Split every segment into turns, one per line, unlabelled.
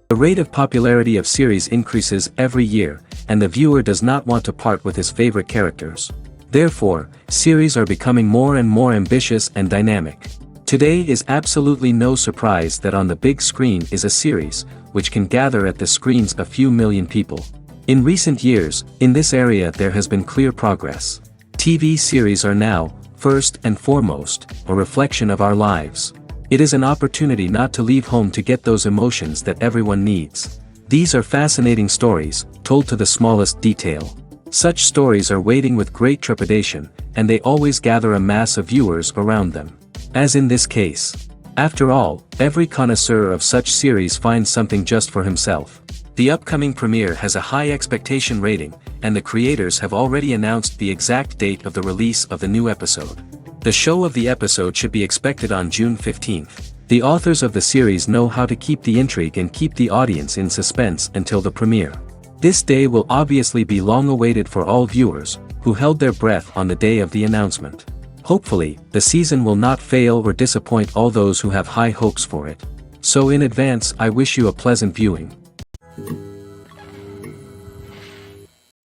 The rate of popularity of series increases every year, and the viewer does not want to part with his favorite characters. Therefore, series are becoming more and more ambitious and dynamic. Today is absolutely no surprise that on the big screen is a series, which can gather at the screens a few million people. In recent years, in this area there has been clear progress. TV series are now, first and foremost, a reflection of our lives. It is an opportunity not to leave home to get those emotions that everyone needs. These are fascinating stories, told to the smallest detail. Such stories are waiting with great trepidation, and they always gather a mass of viewers around them. As in this case. After all, every connoisseur of such series finds something just for himself. The upcoming premiere has a high expectation rating, and the creators have already announced the exact date of the release of the new episode. The show of the episode should be expected on June 15th. The authors of the series know how to keep the intrigue and keep the audience in suspense until the premiere. This day will obviously be long awaited for all viewers, who held their breath on the day of the announcement. Hopefully, the season will not fail or disappoint all those who have high hopes for it. So in advance, I wish you a pleasant viewing.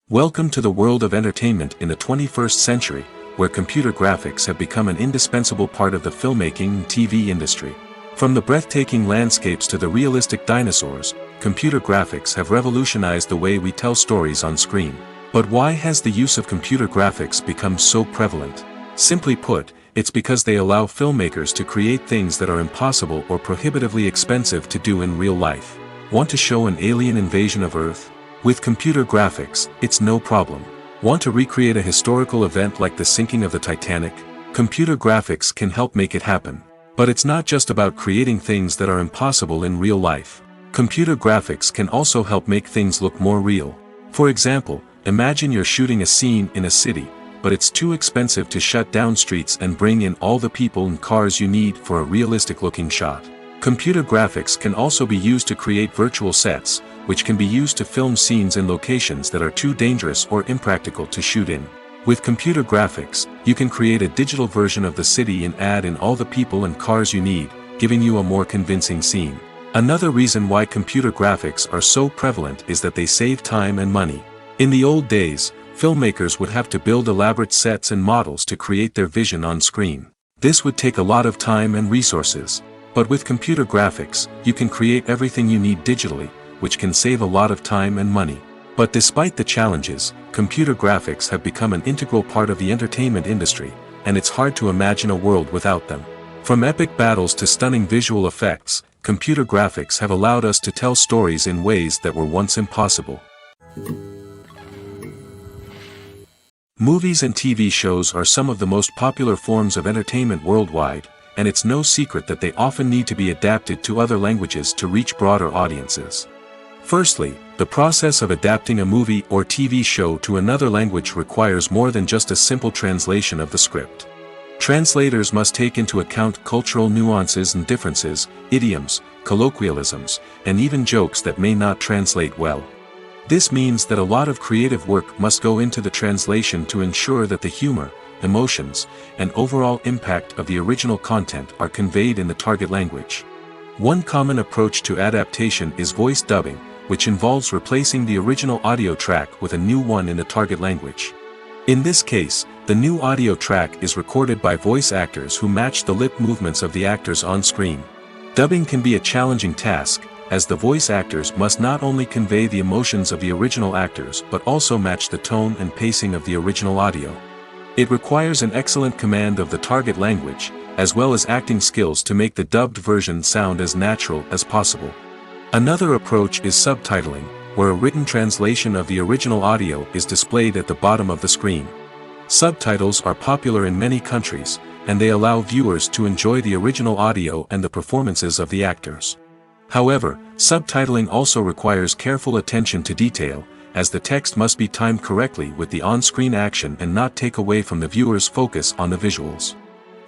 Welcome to the world of entertainment in the 21st century, where computer graphics have become an indispensable part of the filmmaking and TV industry. From the breathtaking landscapes to the realistic dinosaurs, computer graphics have revolutionized the way we tell stories on screen. But why has the use of computer graphics become so prevalent? Simply put, it's because they allow filmmakers to create things that are impossible or prohibitively expensive to do in real life. Want to show an alien invasion of Earth? With computer graphics, it's no problem. Want to recreate a historical event like the sinking of the Titanic? Computer graphics can help make it happen. But it's not just about creating things that are impossible in real life. Computer graphics can also help make things look more real. For example, imagine you're shooting a scene in a city, but it's too expensive to shut down streets and bring in all the people and cars you need for a realistic-looking shot. Computer graphics can also be used to create virtual sets, which can be used to film scenes in locations that are too dangerous or impractical to shoot in. With computer graphics, you can create a digital version of the city and add in all the people and cars you need, giving you a more convincing scene. Another reason why computer graphics are so prevalent is that they save time and money. In the old days, filmmakers would have to build elaborate sets and models to create their vision on screen. This would take a lot of time and resources. But with computer graphics, you can create everything you need digitally, which can save a lot of time and money. But despite the challenges, computer graphics have become an integral part of the entertainment industry, and it's hard to imagine a world without them. From epic battles to stunning visual effects, computer graphics have allowed us to tell stories in ways that were once impossible. Movies and TV shows are some of the most popular forms of entertainment worldwide, and it's no secret that they often need to be adapted to other languages to reach broader audiences. Firstly, the process of adapting a movie or TV show to another language requires more than just a simple translation of the script. Translators must take into account cultural nuances and differences, idioms, colloquialisms, and even jokes that may not translate well. This means that a lot of creative work must go into the translation to ensure that the humor, emotions, and overall impact of the original content are conveyed in the target language. One common approach to adaptation is voice dubbing, which involves replacing the original audio track with a new one in the target language. In this case, the new audio track is recorded by voice actors who match the lip movements of the actors on screen. Dubbing can be a challenging task, as the voice actors must not only convey the emotions of the original actors but also match the tone and pacing of the original audio. It requires an excellent command of the target language, as well as acting skills to make the dubbed version sound as natural as possible. Another approach is subtitling, where a written translation of the original audio is displayed at the bottom of the screen. Subtitles are popular in many countries, and they allow viewers to enjoy the original audio and the performances of the actors. However, subtitling also requires careful attention to detail, as the text must be timed correctly with the on-screen action and not take away from the viewer's focus on the visuals.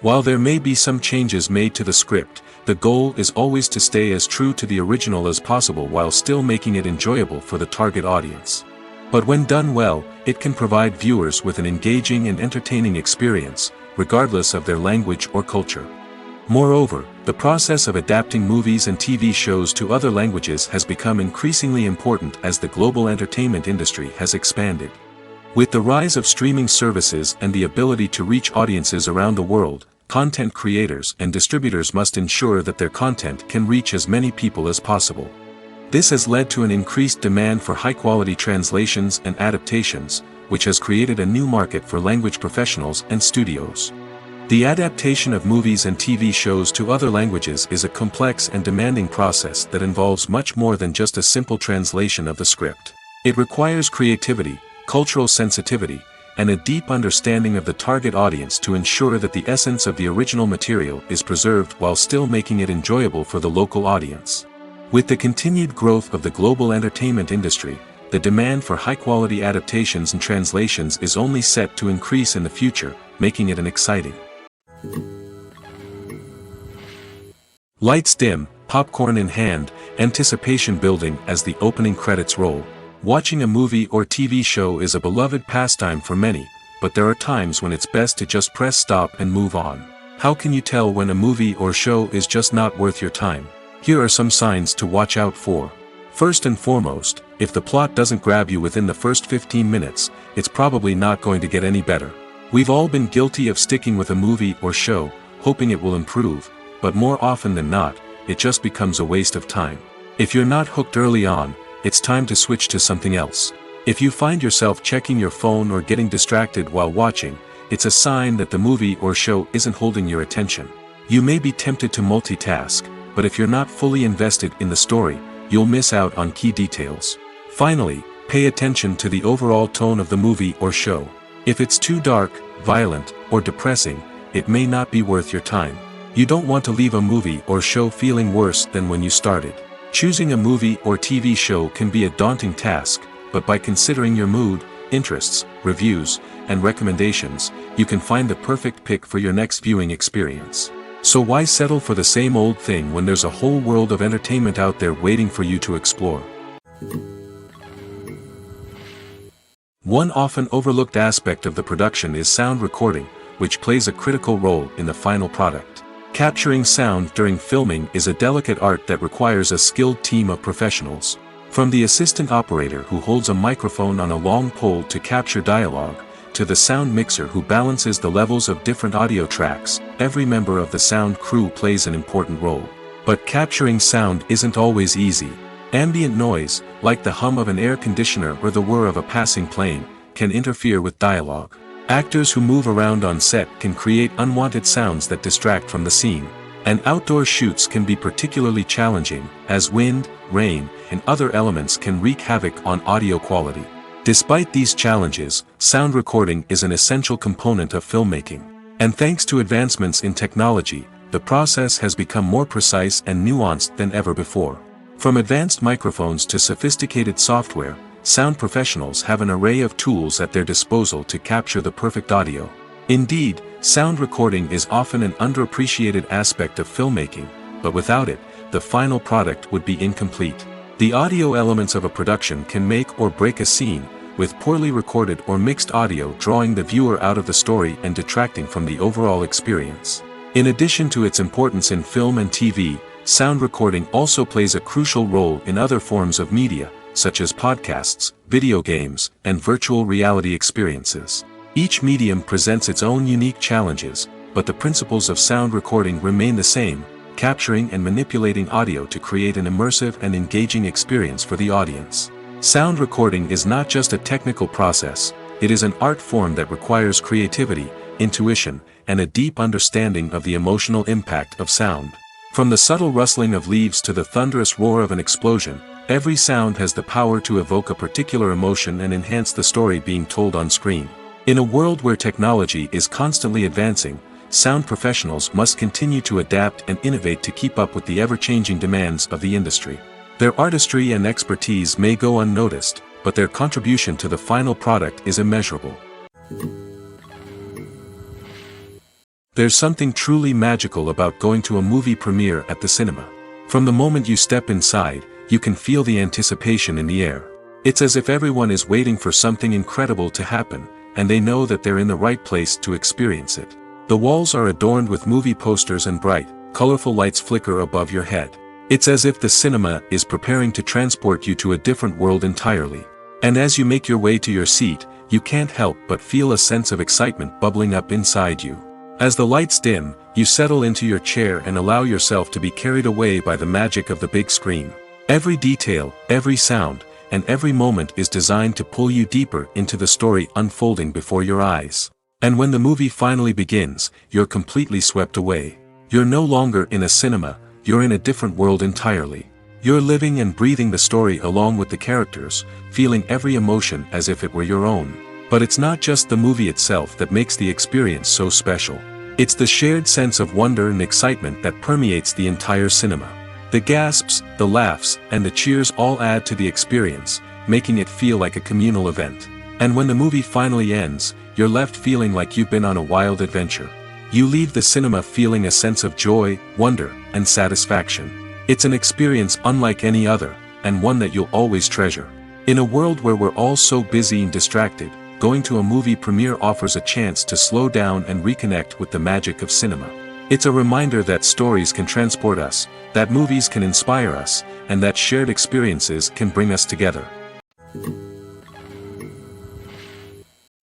While there may be some changes made to the script, the goal is always to stay as true to the original as possible while still making it enjoyable for the target audience. But when done well, it can provide viewers with an engaging and entertaining experience, regardless of their language or culture. Moreover, The process of adapting movies and TV shows to other languages has become increasingly important as the global entertainment industry has expanded. With the rise of streaming services and the ability to reach audiences around the world, content creators and distributors must ensure that their content can reach as many people as possible. This has led to an increased demand for high-quality translations and adaptations, which has created a new market for language professionals and studios. The adaptation of movies and TV shows to other languages is a complex and demanding process that involves much more than just a simple translation of the script. It requires creativity, cultural sensitivity, and a deep understanding of the target audience to ensure that the essence of the original material is preserved while still making it enjoyable for the local audience. With the continued growth of the global entertainment industry, the demand for high-quality adaptations and translations is only set to increase in the future, making it an exciting. Lights dim, popcorn in hand, anticipation building as the opening credits roll. Watching a movie or TV show is a beloved pastime for many, but there are times when it's best to just press stop and move on. How can you tell when a movie or show is just not worth your time? Here are some signs to watch out for. First and foremost, if the plot doesn't grab you within the first 15 minutes, it's probably not going to get any better. We've all been guilty of sticking with a movie or show, hoping it will improve, but more often than not, it just becomes a waste of time. If you're not hooked early on, it's time to switch to something else. If you find yourself checking your phone or getting distracted while watching, it's a sign that the movie or show isn't holding your attention. You may be tempted to multitask, but if you're not fully invested in the story, you'll miss out on key details. Finally, pay attention to the overall tone of the movie or show. If it's too dark, violent, or depressing, it may not be worth your time. You don't want to leave a movie or show feeling worse than when you started. Choosing a movie or TV show can be a daunting task, but by considering your mood, interests, reviews, and recommendations, you can find the perfect pick for your next viewing experience. So why settle for the same old thing when there's a whole world of entertainment out there waiting for you to explore? One often overlooked aspect of the production is sound recording, which plays a critical role in the final product. Capturing sound during filming is a delicate art that requires a skilled team of professionals. From the assistant operator who holds a microphone on a long pole to capture dialogue, to the sound mixer who balances the levels of different audio tracks, every member of the sound crew plays an important role. But capturing sound isn't always easy. Ambient noise, like the hum of an air conditioner or the whir of a passing plane, can interfere with dialogue. Actors who move around on set can create unwanted sounds that distract from the scene. And outdoor shoots can be particularly challenging, as wind, rain, and other elements can wreak havoc on audio quality. Despite these challenges, sound recording is an essential component of filmmaking. And thanks to advancements in technology, the process has become more precise and nuanced than ever before. From advanced microphones to sophisticated software, sound professionals have an array of tools at their disposal to capture the perfect audio. Indeed, sound recording is often an underappreciated aspect of filmmaking, but without it, the final product would be incomplete. The audio elements of a production can make or break a scene, with poorly recorded or mixed audio drawing the viewer out of the story and detracting from the overall experience. In addition to its importance in film and TV, sound recording also plays a crucial role in other forms of media, such as podcasts, video games, and virtual reality experiences. Each medium presents its own unique challenges, but the principles of sound recording remain the same, capturing and manipulating audio to create an immersive and engaging experience for the audience. Sound recording is not just a technical process, it is an art form that requires creativity, intuition, and a deep understanding of the emotional impact of sound. From the subtle rustling of leaves to the thunderous roar of an explosion, every sound has the power to evoke a particular emotion and enhance the story being told on screen. In a world where technology is constantly advancing, sound professionals must continue to adapt and innovate to keep up with the ever-changing demands of the industry. Their artistry and expertise may go unnoticed, but their contribution to the final product is immeasurable. There's something truly magical about going to a movie premiere at the cinema. From the moment you step inside, you can feel the anticipation in the air. It's as if everyone is waiting for something incredible to happen, and they know that they're in the right place to experience it. The walls are adorned with movie posters and bright, colorful lights flicker above your head. It's as if the cinema is preparing to transport you to a different world entirely. And as you make your way to your seat, you can't help but feel a sense of excitement bubbling up inside you. As the lights dim, you settle into your chair and allow yourself to be carried away by the magic of the big screen. Every detail, every sound, and every moment is designed to pull you deeper into the story unfolding before your eyes. And when the movie finally begins, you're completely swept away. You're no longer in a cinema, you're in a different world entirely. You're living and breathing the story along with the characters, feeling every emotion as if it were your own. But it's not just the movie itself that makes the experience so special. It's the shared sense of wonder and excitement that permeates the entire cinema. The gasps, the laughs, and the cheers all add to the experience, making it feel like a communal event. And when the movie finally ends, you're left feeling like you've been on a wild adventure. You leave the cinema feeling a sense of joy, wonder, and satisfaction. It's an experience unlike any other, and one that you'll always treasure. In a world where we're all so busy and distracted, going to a movie premiere offers a chance to slow down and reconnect with the magic of cinema. It's a reminder that stories can transport us, that movies can inspire us, and that shared experiences can bring us together.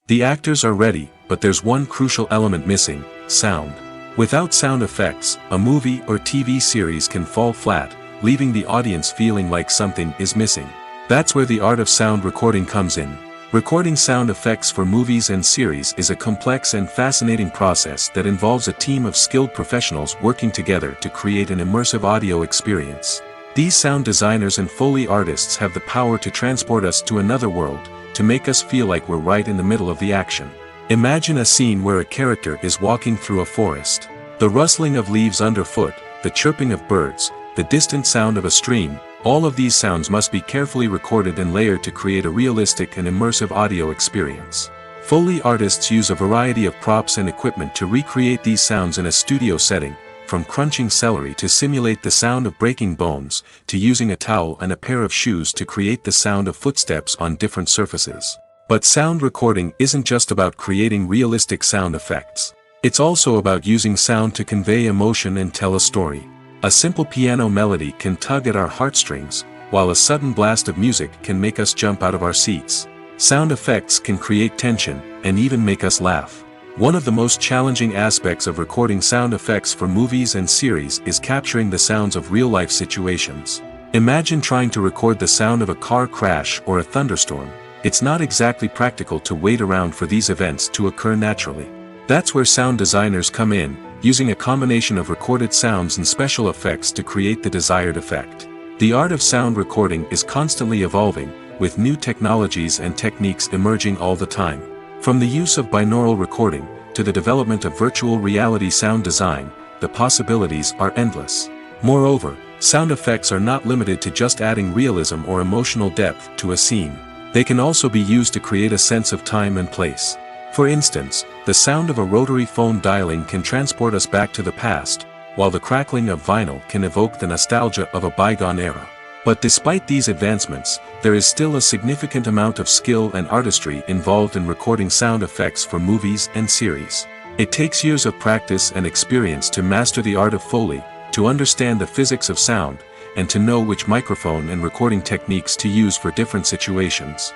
The actors are ready, but there's one crucial element missing: sound. Without sound effects, a movie or TV series can fall flat, leaving the audience feeling like something is missing. That's where the art of sound recording comes in. Recording sound effects for movies and series is a complex and fascinating process that involves a team of skilled professionals working together to create an immersive audio experience. These sound designers and Foley artists have the power to transport us to another world, to make us feel like we're right in the middle of the action. Imagine a scene where a character is walking through a forest. The rustling of leaves underfoot, the chirping of birds, the distant sound of a stream, all of these sounds must be carefully recorded and layered to create a realistic and immersive audio experience. Foley artists use a variety of props and equipment to recreate these sounds in a studio setting, from crunching celery to simulate the sound of breaking bones, to using a towel and a pair of shoes to create the sound of footsteps on different surfaces. But sound recording isn't just about creating realistic sound effects. It's also about using sound to convey emotion and tell a story. A simple piano melody can tug at our heartstrings, while a sudden blast of music can make us jump out of our seats. Sound effects can create tension, and even make us laugh. One of the most challenging aspects of recording sound effects for movies and series is capturing the sounds of real-life situations. Imagine trying to record the sound of a car crash or a thunderstorm. It's not exactly practical to wait around for these events to occur naturally. That's where sound designers come in, using a combination of recorded sounds and special effects to create the desired effect. The art of sound recording is constantly evolving, with new technologies and techniques emerging all the time. From the use of binaural recording, to the development of virtual reality sound design, the possibilities are endless. Moreover, sound effects are not limited to just adding realism or emotional depth to a scene. They can also be used to create a sense of time and place. For instance, the sound of a rotary phone dialing can transport us back to the past, while the crackling of vinyl can evoke the nostalgia of a bygone era. But despite these advancements, there is still a significant amount of skill and artistry involved in recording sound effects for movies and series. It takes years of practice and experience to master the art of Foley, to understand the physics of sound, and to know which microphone and recording techniques to use for different situations.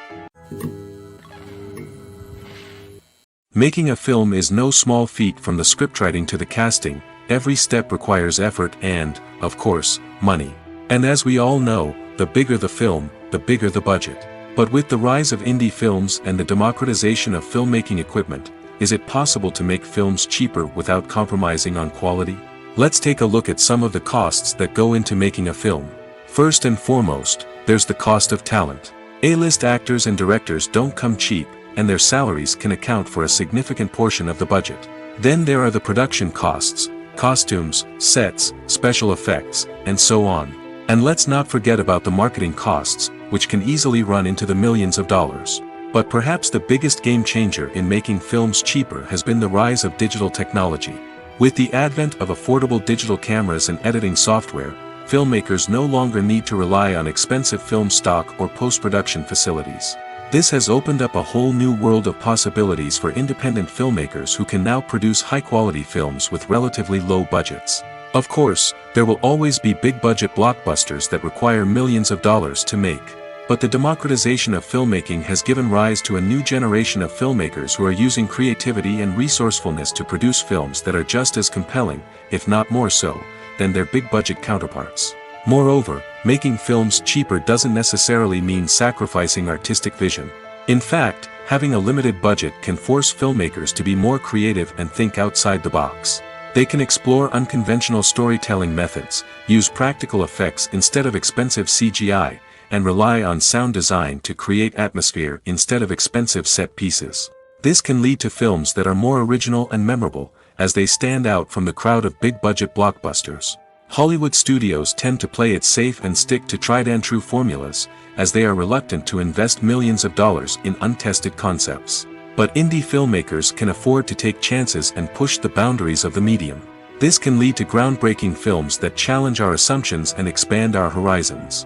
Making a film is no small feat. From the scriptwriting to the casting, every step requires effort and, of course, money. And as we all know, the bigger the film, the bigger the budget. But with the rise of indie films and the democratization of filmmaking equipment, is it possible to make films cheaper without compromising on quality? Let's take a look at some of the costs that go into making a film. First and foremost, there's the cost of talent. A-list actors and directors don't come cheap, and their salaries can account for a significant portion of the budget. Then there are the production costs, costumes, sets, special effects, and so on. And let's not forget about the marketing costs, which can easily run into the millions of dollars. But perhaps the biggest game changer in making films cheaper has been the rise of digital technology. With the advent of affordable digital cameras and editing software, filmmakers no longer need to rely on expensive film stock or post-production facilities. This has opened up a whole new world of possibilities for independent filmmakers who can now produce high-quality films with relatively low budgets. Of course, there will always be big-budget blockbusters that require millions of dollars to make. But the democratization of filmmaking has given rise to a new generation of filmmakers who are using creativity and resourcefulness to produce films that are just as compelling, if not more so, than their big-budget counterparts. Moreover, making films cheaper doesn't necessarily mean sacrificing artistic vision. In fact, having a limited budget can force filmmakers to be more creative and think outside the box. They can explore unconventional storytelling methods, use practical effects instead of expensive CGI, and rely on sound design to create atmosphere instead of expensive set pieces. This can lead to films that are more original and memorable, as they stand out from the crowd of big-budget blockbusters. Hollywood studios tend to play it safe and stick to tried-and-true formulas, as they are reluctant to invest millions of dollars in untested concepts. But indie filmmakers can afford to take chances and push the boundaries of the medium. This can lead to groundbreaking films that challenge our assumptions and expand our horizons.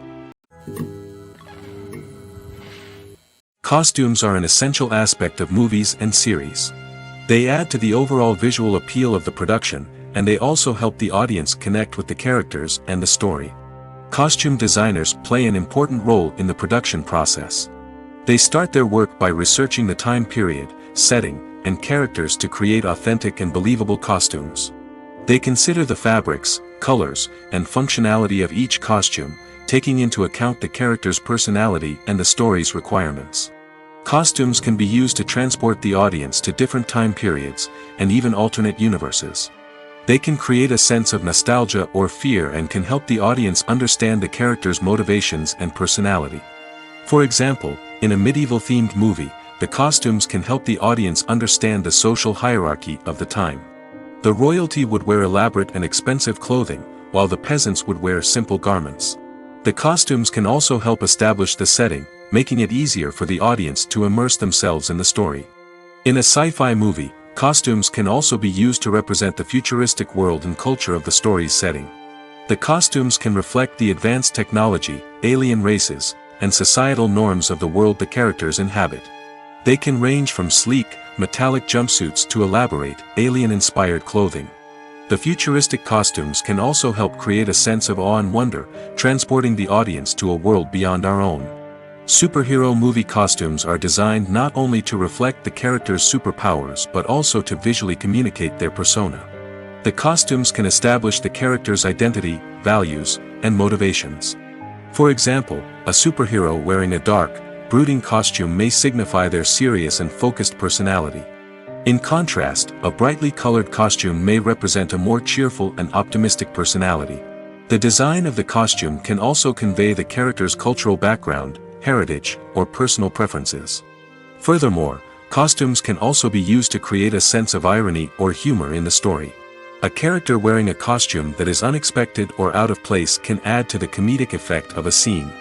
Costumes are an essential aspect of movies and series. They add to the overall visual appeal of the production, and they also help the audience connect with the characters and the story. Costume designers play an important role in the production process. They start their work by researching the time period, setting, and characters to create authentic and believable costumes. They consider the fabrics, colors, and functionality of each costume, taking into account the character's personality and the story's requirements. Costumes can be used to transport the audience to different time periods, and even alternate universes. They can create a sense of nostalgia or fear and can help the audience understand the character's motivations and personality. For example, in a medieval-themed movie, the costumes can help the audience understand the social hierarchy of the time. The royalty would wear elaborate and expensive clothing, while the peasants would wear simple garments. The costumes can also help establish the setting, making it easier for the audience to immerse themselves in the story. In a sci-fi movie, costumes can also be used to represent the futuristic world and culture of the story's setting. The costumes can reflect the advanced technology, alien races, and societal norms of the world the characters inhabit. They can range from sleek, metallic jumpsuits to elaborate, alien-inspired clothing. The futuristic costumes can also help create a sense of awe and wonder, transporting the audience to a world beyond our own. Superhero movie costumes are designed not only to reflect the character's superpowers but also to visually communicate their persona. The costumes can establish the character's identity, values, and motivations. For example, a superhero wearing a dark, brooding costume may signify their serious and focused personality. In contrast, a brightly colored costume may represent a more cheerful and optimistic personality. The design of the costume can also convey the character's cultural background, heritage, or personal preferences. Furthermore, costumes can also be used to create a sense of irony or humor in the story. A character wearing a costume that is unexpected or out of place can add to the comedic effect of a scene.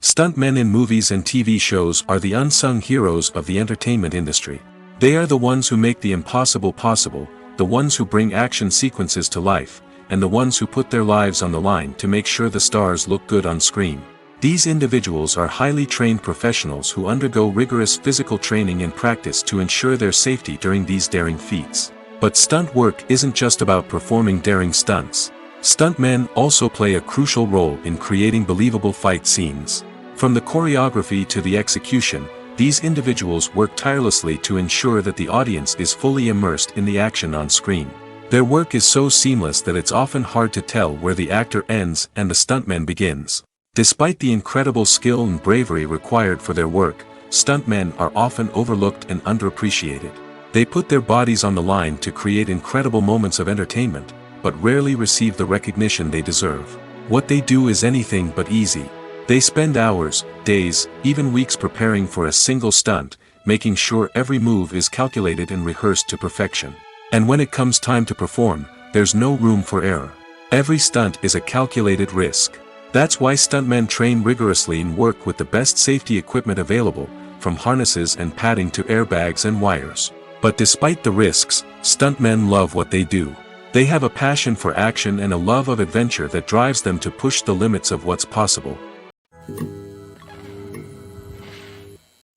Stuntmen in movies and TV shows are the unsung heroes of the entertainment industry. They are the ones who make the impossible possible, the ones who bring action sequences to life, and the ones who put their lives on the line to make sure the stars look good on screen. These individuals are highly trained professionals who undergo rigorous physical training and practice to ensure their safety during these daring feats. But stunt work isn't just about performing daring stunts. Stuntmen also play a crucial role in creating believable fight scenes. From the choreography to the execution, these individuals work tirelessly to ensure that the audience is fully immersed in the action on screen. Their work is so seamless that it's often hard to tell where the actor ends and the stuntman begins. Despite the incredible skill and bravery required for their work, stuntmen are often overlooked and underappreciated. They put their bodies on the line to create incredible moments of entertainment, but rarely receive the recognition they deserve. What they do is anything but easy. They spend hours, days, even weeks preparing for a single stunt, making sure every move is calculated and rehearsed to perfection. And when it comes time to perform, there's no room for error. Every stunt is a calculated risk. That's why stuntmen train rigorously and work with the best safety equipment available, from harnesses and padding to airbags and wires. But despite the risks, stuntmen love what they do. They have a passion for action and a love of adventure that drives them to push the limits of what's possible.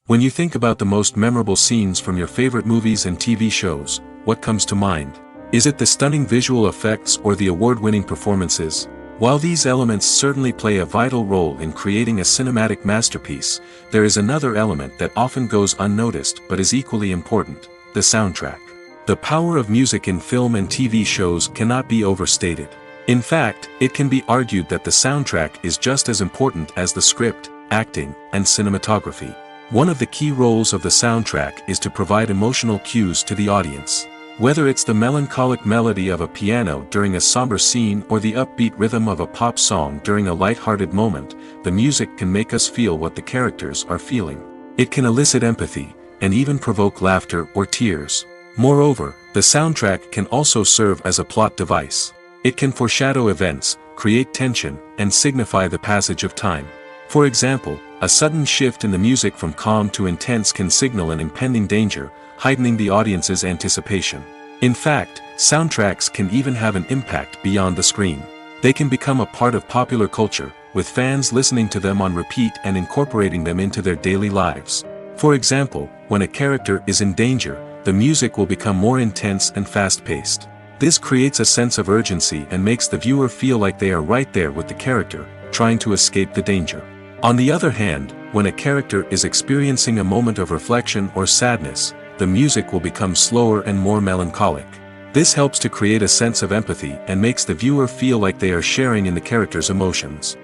When you think about the most memorable scenes from your favorite movies and TV shows, what comes to mind? Is it the stunning visual effects or the award-winning performances? While these elements certainly play a vital role in creating a cinematic masterpiece, there is another element that often goes unnoticed but is equally important: the soundtrack. The power of music in film and TV shows cannot be overstated. In fact, it can be argued that the soundtrack is just as important as the script, acting, and cinematography. One of the key roles of the soundtrack is to provide emotional cues to the audience. Whether it's the melancholic melody of a piano during a somber scene or the upbeat rhythm of a pop song during a light-hearted moment, the music can make us feel what the characters are feeling. It can elicit empathy, and even provoke laughter or tears. Moreover, the soundtrack can also serve as a plot device. It can foreshadow events, create tension, and signify the passage of time. For example, a sudden shift in the music from calm to intense can signal an impending danger, heightening the audience's anticipation. In fact, soundtracks can even have an impact beyond the screen. They can become a part of popular culture, with fans listening to them on repeat and incorporating them into their daily lives. For example, when a character is in danger, the music will become more intense and fast-paced. This creates a sense of urgency and makes the viewer feel like they are right there with the character, trying to escape the danger. On the other hand, when a character is experiencing a moment of reflection or sadness, the music will become slower and more melancholic. This helps to create a sense of empathy and makes the viewer feel like they are sharing in the character's emotions.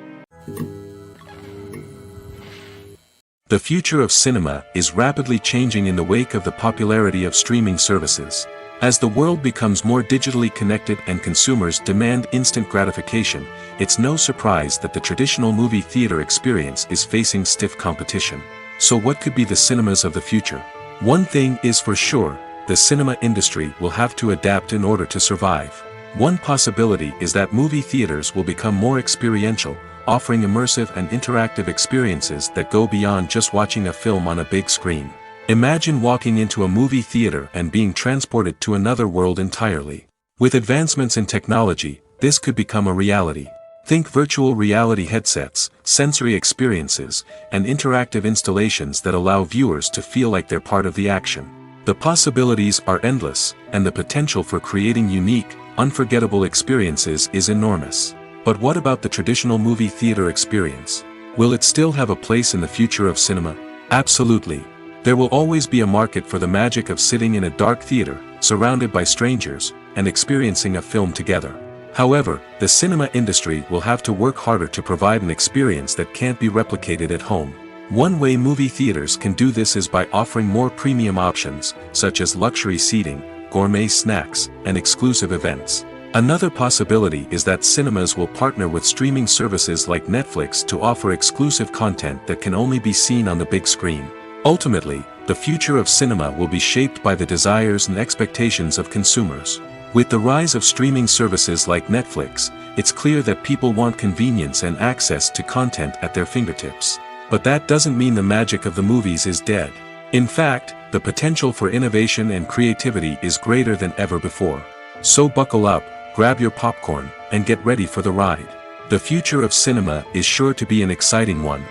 The future of cinema is rapidly changing in the wake of the popularity of streaming services. As the world becomes more digitally connected and consumers demand instant gratification, it's no surprise that the traditional movie theater experience is facing stiff competition. So what could be the cinemas of the future? One thing is for sure: the cinema industry will have to adapt in order to survive. One possibility is that movie theaters will become more experiential, offering immersive and interactive experiences that go beyond just watching a film on a big screen. Imagine walking into a movie theater and being transported to another world entirely. With advancements in technology, this could become a reality. Think virtual reality headsets, sensory experiences, and interactive installations that allow viewers to feel like they're part of the action. The possibilities are endless, and the potential for creating unique, unforgettable experiences is enormous. But what about the traditional movie theater experience? Will it still have a place in the future of cinema? Absolutely. There will always be a market for the magic of sitting in a dark theater, surrounded by strangers, and experiencing a film together. However, the cinema industry will have to work harder to provide an experience that can't be replicated at home. One way movie theaters can do this is by offering more premium options, such as luxury seating, gourmet snacks, and exclusive events. Another possibility is that cinemas will partner with streaming services like Netflix to offer exclusive content that can only be seen on the big screen. Ultimately, the future of cinema will be shaped by the desires and expectations of consumers. With the rise of streaming services like Netflix, it's clear that people want convenience and access to content at their fingertips. But that doesn't mean the magic of the movies is dead. In fact, the potential for innovation and creativity is greater than ever before. So buckle up, grab your popcorn, and get ready for the ride. The future of cinema is sure to be an exciting one.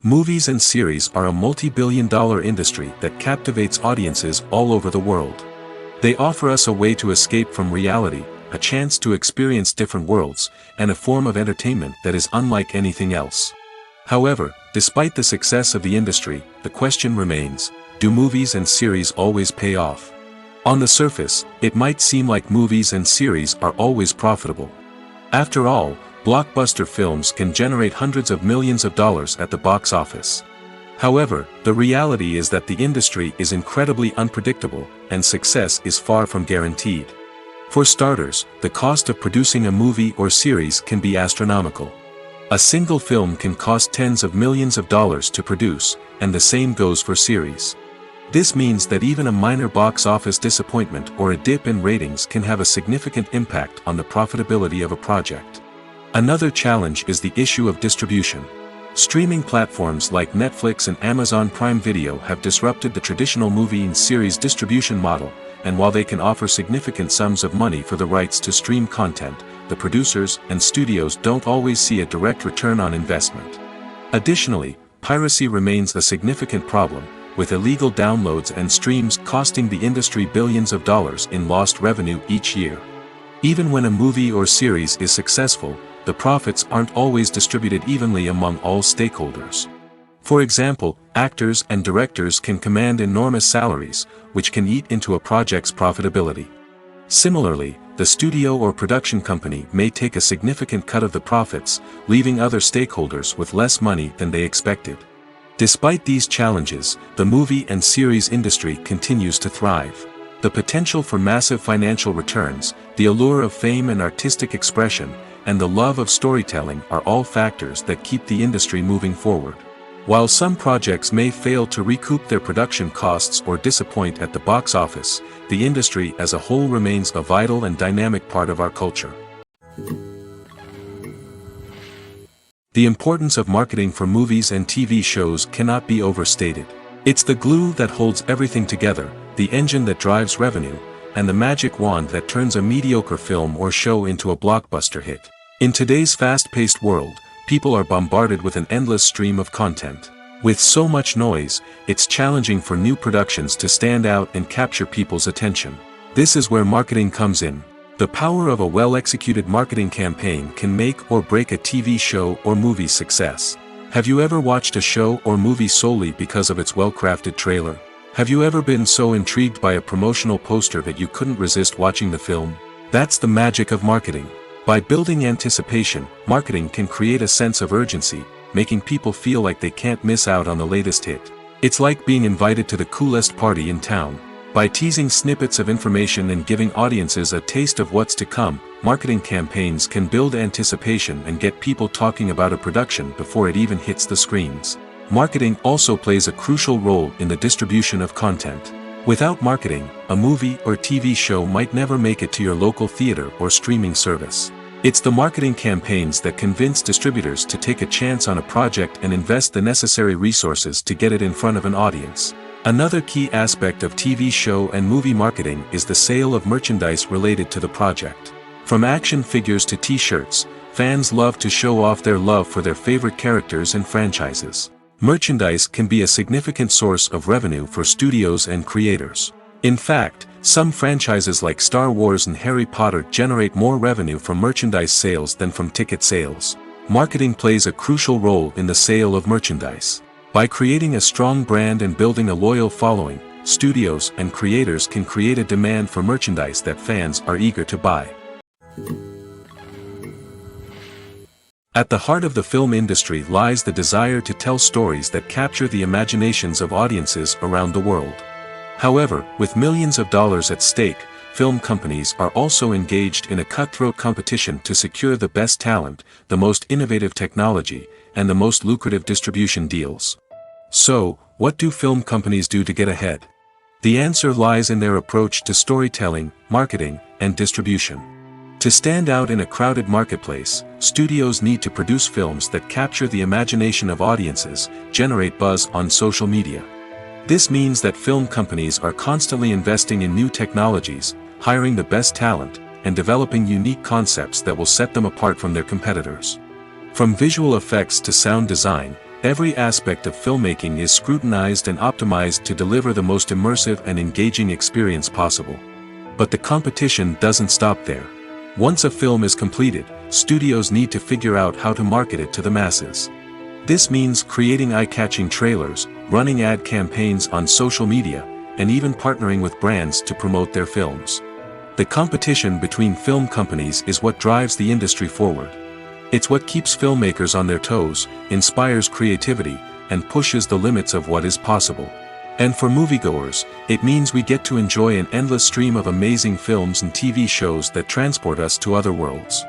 Movies and series are a multi-billion-dollar industry that captivates audiences all over the world. They offer us a way to escape from reality, a chance to experience different worlds, and a form of entertainment that is unlike anything else. However, despite the success of the industry, the question remains: do movies and series always pay off? On the surface, it might seem like movies and series are always profitable. After all, blockbuster films can generate hundreds of millions of dollars at the box office. However, the reality is that the industry is incredibly unpredictable, and success is far from guaranteed. For starters, the cost of producing a movie or series can be astronomical. A single film can cost tens of millions of dollars to produce, and the same goes for series. This means that even a minor box office disappointment or a dip in ratings can have a significant impact on the profitability of a project. Another challenge is the issue of distribution. Streaming platforms like Netflix and Amazon Prime Video have disrupted the traditional movie and series distribution model, and while they can offer significant sums of money for the rights to stream content, the producers and studios don't always see a direct return on investment. Additionally, piracy remains a significant problem, with illegal downloads and streams costing the industry billions of dollars in lost revenue each year. Even when a movie or series is successful, the profits aren't always distributed evenly among all stakeholders. For example, actors and directors can command enormous salaries, which can eat into a project's profitability. Similarly, the studio or production company may take a significant cut of the profits, leaving other stakeholders with less money than they expected. Despite these challenges, the movie and series industry continues to thrive. The potential for massive financial returns, the allure of fame and artistic expression, and the love of storytelling are all factors that keep the industry moving forward. While some projects may fail to recoup their production costs or disappoint at the box office, the industry as a whole remains a vital and dynamic part of our culture. The importance of marketing for movies and TV shows cannot be overstated. It's the glue that holds everything together, the engine that drives revenue, and the magic wand that turns a mediocre film or show into a blockbuster hit. In today's fast-paced world, people are bombarded with an endless stream of content. With so much noise, it's challenging for new productions to stand out and capture people's attention. This is where marketing comes in. The power of a well-executed marketing campaign can make or break a TV show or movie's success. Have you ever watched a show or movie solely because of its well-crafted trailer? Have you ever been so intrigued by a promotional poster that you couldn't resist watching the film? That's the magic of marketing. By building anticipation, marketing can create a sense of urgency, making people feel like they can't miss out on the latest hit. It's like being invited to the coolest party in town. By teasing snippets of information and giving audiences a taste of what's to come, marketing campaigns can build anticipation and get people talking about a production before it even hits the screens. Marketing also plays a crucial role in the distribution of content. Without marketing, a movie or TV show might never make it to your local theater or streaming service. It's the marketing campaigns that convince distributors to take a chance on a project and invest the necessary resources to get it in front of an audience. Another key aspect of TV show and movie marketing is the sale of merchandise related to the project. From action figures to t-shirts, fans love to show off their love for their favorite characters and franchises. Merchandise can be a significant source of revenue for studios and creators. In fact, some franchises like Star Wars and Harry Potter generate more revenue from merchandise sales than from ticket sales. Marketing plays a crucial role in the sale of merchandise. By creating a strong brand and building a loyal following, studios and creators can create a demand for merchandise that fans are eager to buy. At the heart of the film industry lies the desire to tell stories that capture the imaginations of audiences around the world. However, with millions of dollars at stake, film companies are also engaged in a cutthroat competition to secure the best talent, the most innovative technology, and the most lucrative distribution deals. So, what do film companies do to get ahead? The answer lies in their approach to storytelling, marketing, and distribution. To stand out in a crowded marketplace, studios need to produce films that capture the imagination of audiences, generate buzz on social media. This means that film companies are constantly investing in new technologies, hiring the best talent, and developing unique concepts that will set them apart from their competitors. From visual effects to sound design, every aspect of filmmaking is scrutinized and optimized to deliver the most immersive and engaging experience possible. But the competition doesn't stop there. Once a film is completed, studios need to figure out how to market it to the masses. This means creating eye-catching trailers, running ad campaigns on social media, and even partnering with brands to promote their films. The competition between film companies is what drives the industry forward. It's what keeps filmmakers on their toes, inspires creativity, and pushes the limits of what is possible. And for moviegoers, it means we get to enjoy an endless stream of amazing films and TV shows that transport us to other worlds.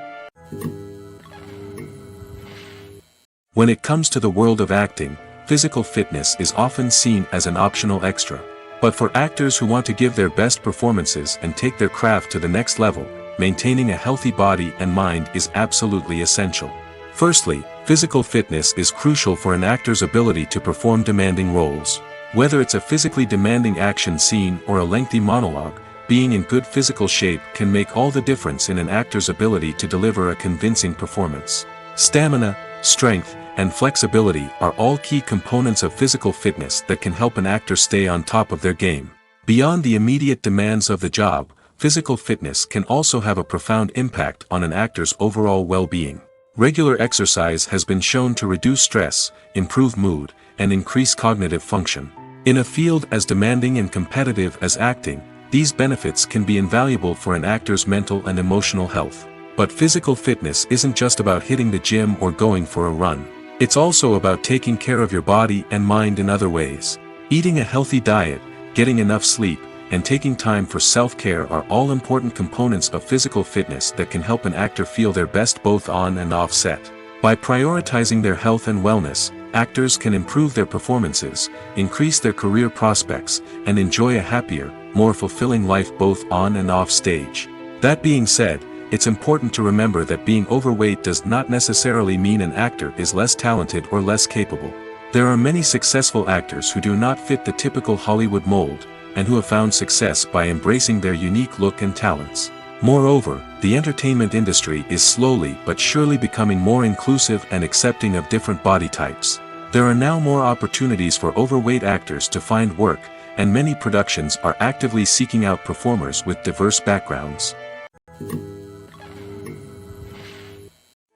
When it comes to the world of acting, physical fitness is often seen as an optional extra. But for actors who want to give their best performances and take their craft to the next level, maintaining a healthy body and mind is absolutely essential. Firstly, physical fitness is crucial for an actor's ability to perform demanding roles. Whether it's a physically demanding action scene or a lengthy monologue, being in good physical shape can make all the difference in an actor's ability to deliver a convincing performance. Stamina, strength, and flexibility are all key components of physical fitness that can help an actor stay on top of their game. Beyond the immediate demands of the job, physical fitness can also have a profound impact on an actor's overall well-being. Regular exercise has been shown to reduce stress, improve mood, and increase cognitive function. In a field as demanding and competitive as acting, these benefits can be invaluable for an actor's mental and emotional health. But physical fitness isn't just about hitting the gym or going for a run. It's also about taking care of your body and mind in other ways. Eating a healthy diet, getting enough sleep, and taking time for self-care are all important components of physical fitness that can help an actor feel their best both on and off set. By prioritizing their health and wellness, actors can improve their performances, increase their career prospects, and enjoy a happier, more fulfilling life both on and off stage. That being said, it's important to remember that being overweight does not necessarily mean an actor is less talented or less capable. There are many successful actors who do not fit the typical Hollywood mold, and who have found success by embracing their unique look and talents. Moreover, the entertainment industry is slowly but surely becoming more inclusive and accepting of different body types. There are now more opportunities for overweight actors to find work, and many productions are actively seeking out performers with diverse backgrounds.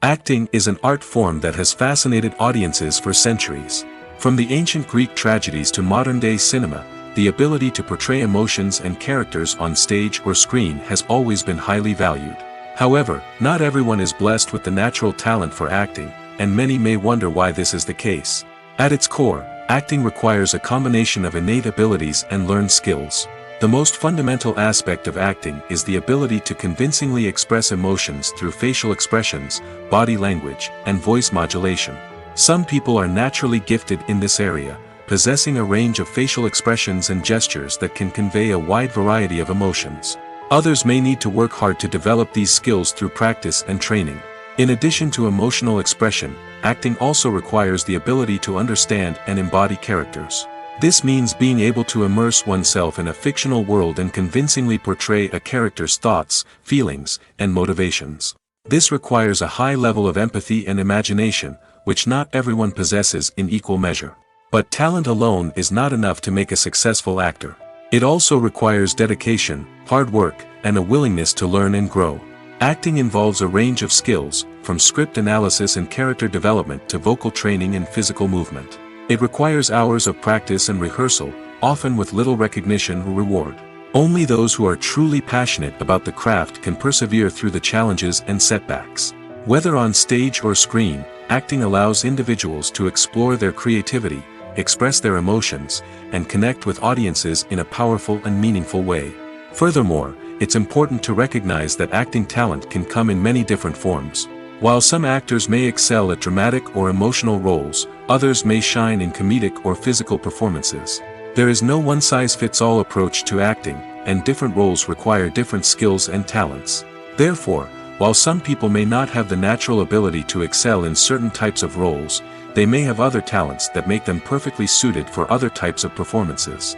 Acting is an art form that has fascinated audiences for centuries. From the ancient Greek tragedies to modern-day cinema, the ability to portray emotions and characters on stage or screen has always been highly valued. However, not everyone is blessed with the natural talent for acting, and many may wonder why this is the case. At its core, acting requires a combination of innate abilities and learned skills. The most fundamental aspect of acting is the ability to convincingly express emotions through facial expressions, body language, and voice modulation. Some people are naturally gifted in this area, possessing a range of facial expressions and gestures that can convey a wide variety of emotions. Others may need to work hard to develop these skills through practice and training. In addition to emotional expression, acting also requires the ability to understand and embody characters. This means being able to immerse oneself in a fictional world and convincingly portray a character's thoughts, feelings, and motivations. This requires a high level of empathy and imagination, which not everyone possesses in equal measure. But talent alone is not enough to make a successful actor. It also requires dedication, hard work, and a willingness to learn and grow. Acting involves a range of skills, from script analysis and character development to vocal training and physical movement. It requires hours of practice and rehearsal, often with little recognition or reward. Only those who are truly passionate about the craft can persevere through the challenges and setbacks. Whether on stage or screen, acting allows individuals to explore their creativity, express their emotions, and connect with audiences in a powerful and meaningful way. Furthermore, it's important to recognize that acting talent can come in many different forms. While some actors may excel at dramatic or emotional roles, others may shine in comedic or physical performances. There is no one-size-fits-all approach to acting, and different roles require different skills and talents. Therefore, while some people may not have the natural ability to excel in certain types of roles, they may have other talents that make them perfectly suited for other types of performances.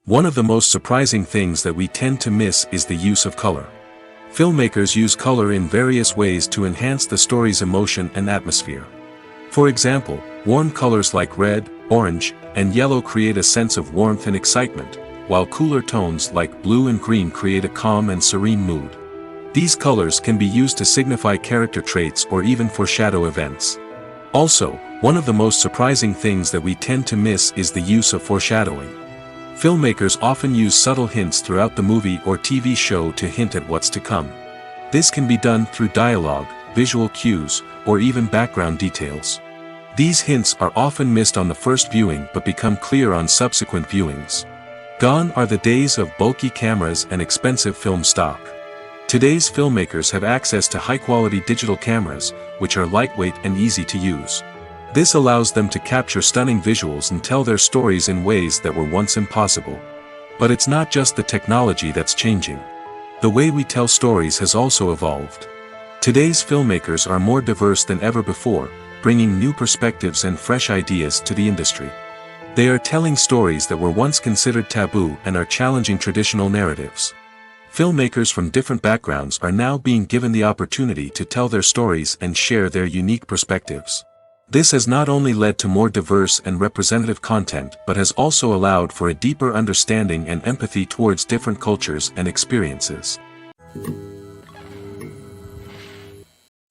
One of the most surprising things that we tend to miss is the use of color. Filmmakers use color in various ways to enhance the story's emotion and atmosphere. For example, warm colors like red, orange, and yellow create a sense of warmth and excitement, while cooler tones like blue and green create a calm and serene mood. These colors can be used to signify character traits or even foreshadow events. Also, one of the most surprising things that we tend to miss is the use of foreshadowing. Filmmakers often use subtle hints throughout the movie or TV show to hint at what's to come. This can be done through dialogue, visual cues, or even background details. These hints are often missed on the first viewing but become clear on subsequent viewings. Gone are the days of bulky cameras and expensive film stock. Today's filmmakers have access to high-quality digital cameras, which are lightweight and easy to use. This allows them to capture stunning visuals and tell their stories in ways that were once impossible. But it's not just the technology that's changing. The way we tell stories has also evolved. Today's filmmakers are more diverse than ever before, bringing new perspectives and fresh ideas to the industry. They are telling stories that were once considered taboo and are challenging traditional narratives. Filmmakers from different backgrounds are now being given the opportunity to tell their stories and share their unique perspectives. This has not only led to more diverse and representative content but has also allowed for a deeper understanding and empathy towards different cultures and experiences.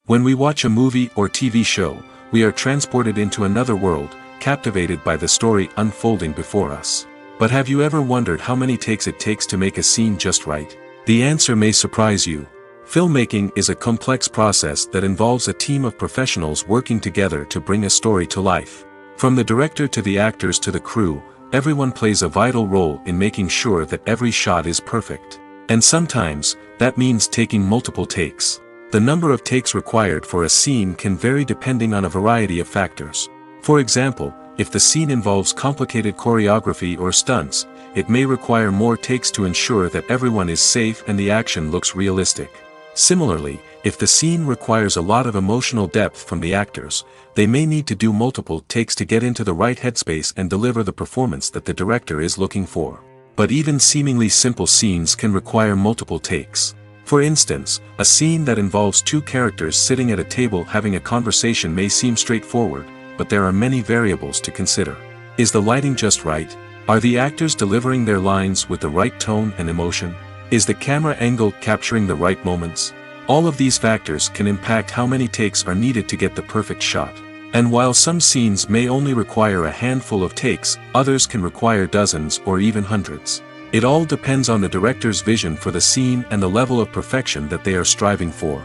When we watch a movie or TV show, we are transported into another world, captivated by the story unfolding before us. But have you ever wondered how many takes it takes to make a scene just right? The answer may surprise you. Filmmaking is a complex process that involves a team of professionals working together to bring a story to life. From the director to the actors to the crew, everyone plays a vital role in making sure that every shot is perfect. And sometimes, that means taking multiple takes. The number of takes required for a scene can vary depending on a variety of factors. For example, if the scene involves complicated choreography or stunts, it may require more takes to ensure that everyone is safe and the action looks realistic. Similarly, if the scene requires a lot of emotional depth from the actors, they may need to do multiple takes to get into the right headspace and deliver the performance that the director is looking for. But even seemingly simple scenes can require multiple takes. For instance, a scene that involves two characters sitting at a table having a conversation may seem straightforward, but there are many variables to consider. Is the lighting just right? Are the actors delivering their lines with the right tone and emotion? Is the camera angle capturing the right moments? All of these factors can impact how many takes are needed to get the perfect shot. And while some scenes may only require a handful of takes, others can require dozens or even hundreds. It all depends on the director's vision for the scene and the level of perfection that they are striving for.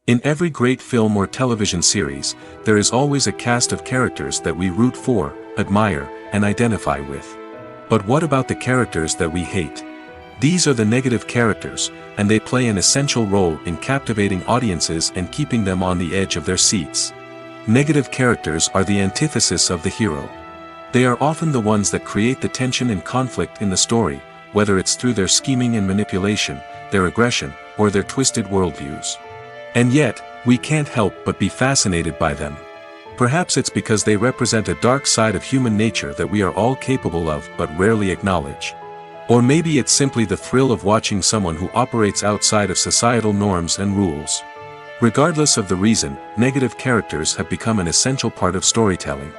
In every great film or television series, there is always a cast of characters that we root for, admire, and identify with. But what about the characters that we hate? These are the negative characters, and they play an essential role in captivating audiences and keeping them on the edge of their seats. Negative characters are the antithesis of the hero. They are often the ones that create the tension and conflict in the story, whether it's through their scheming and manipulation, their aggression, or their twisted worldviews. And yet, we can't help but be fascinated by them. Perhaps it's because they represent a dark side of human nature that we are all capable of but rarely acknowledge. Or maybe it's simply the thrill of watching someone who operates outside of societal norms and rules. Regardless of the reason, negative characters have become an essential part of storytelling.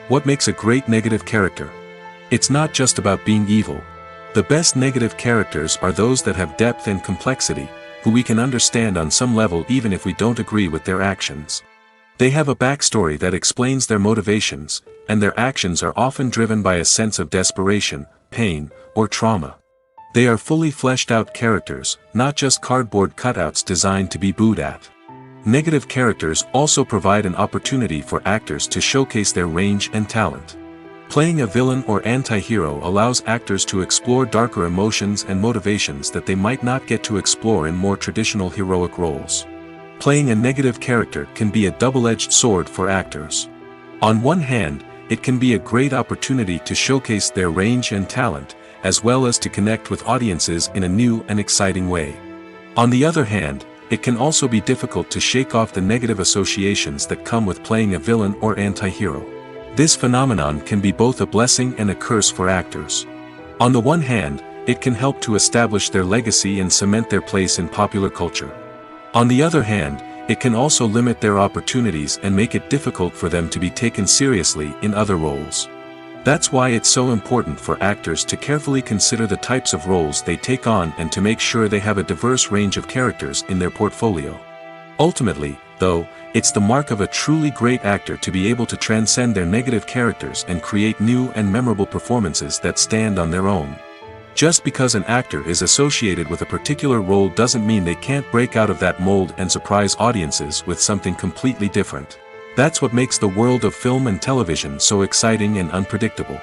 What makes a great negative character? It's not just about being evil. The best negative characters are those that have depth and complexity, who we can understand on some level even if we don't agree with their actions. They have a backstory that explains their motivations, and their actions are often driven by a sense of desperation, pain, or trauma. They are fully fleshed out characters, not just cardboard cutouts designed to be booed at. Negative characters also provide an opportunity for actors to showcase their range and talent. Playing a villain or anti-hero allows actors to explore darker emotions and motivations that they might not get to explore in more traditional heroic roles. Playing a negative character can be a double-edged sword for actors. On one hand, it can be a great opportunity to showcase their range and talent, as well as to connect with audiences in a new and exciting way. On the other hand, it can also be difficult to shake off the negative associations that come with playing a villain or anti-hero. This phenomenon can be both a blessing and a curse for actors. On the one hand, it can help to establish their legacy and cement their place in popular culture. On the other hand, it can also limit their opportunities and make it difficult for them to be taken seriously in other roles. That's why it's so important for actors to carefully consider the types of roles they take on and to make sure they have a diverse range of characters in their portfolio. Ultimately, though, it's the mark of a truly great actor to be able to transcend their negative characters and create new and memorable performances that stand on their own. Just because an actor is associated with a particular role doesn't mean they can't break out of that mold and surprise audiences with something completely different. That's what makes the world of film and television so exciting and unpredictable.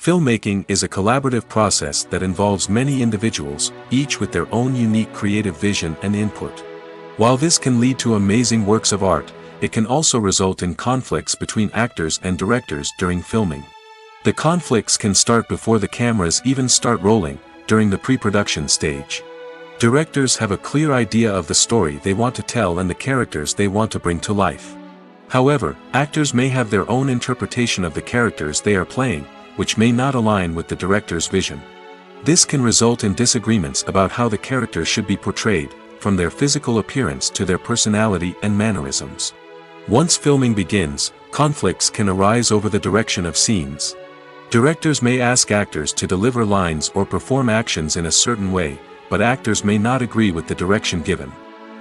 Filmmaking is a collaborative process that involves many individuals, each with their own unique creative vision and input. While this can lead to amazing works of art, it can also result in conflicts between actors and directors during filming. The conflicts can start before the cameras even start rolling, during the pre-production stage. Directors have a clear idea of the story they want to tell and the characters they want to bring to life. However, actors may have their own interpretation of the characters they are playing, which may not align with the director's vision. This can result in disagreements about how the character should be portrayed, from their physical appearance to their personality and mannerisms. Once filming begins, conflicts can arise over the direction of scenes. Directors may ask actors to deliver lines or perform actions in a certain way, but actors may not agree with the direction given.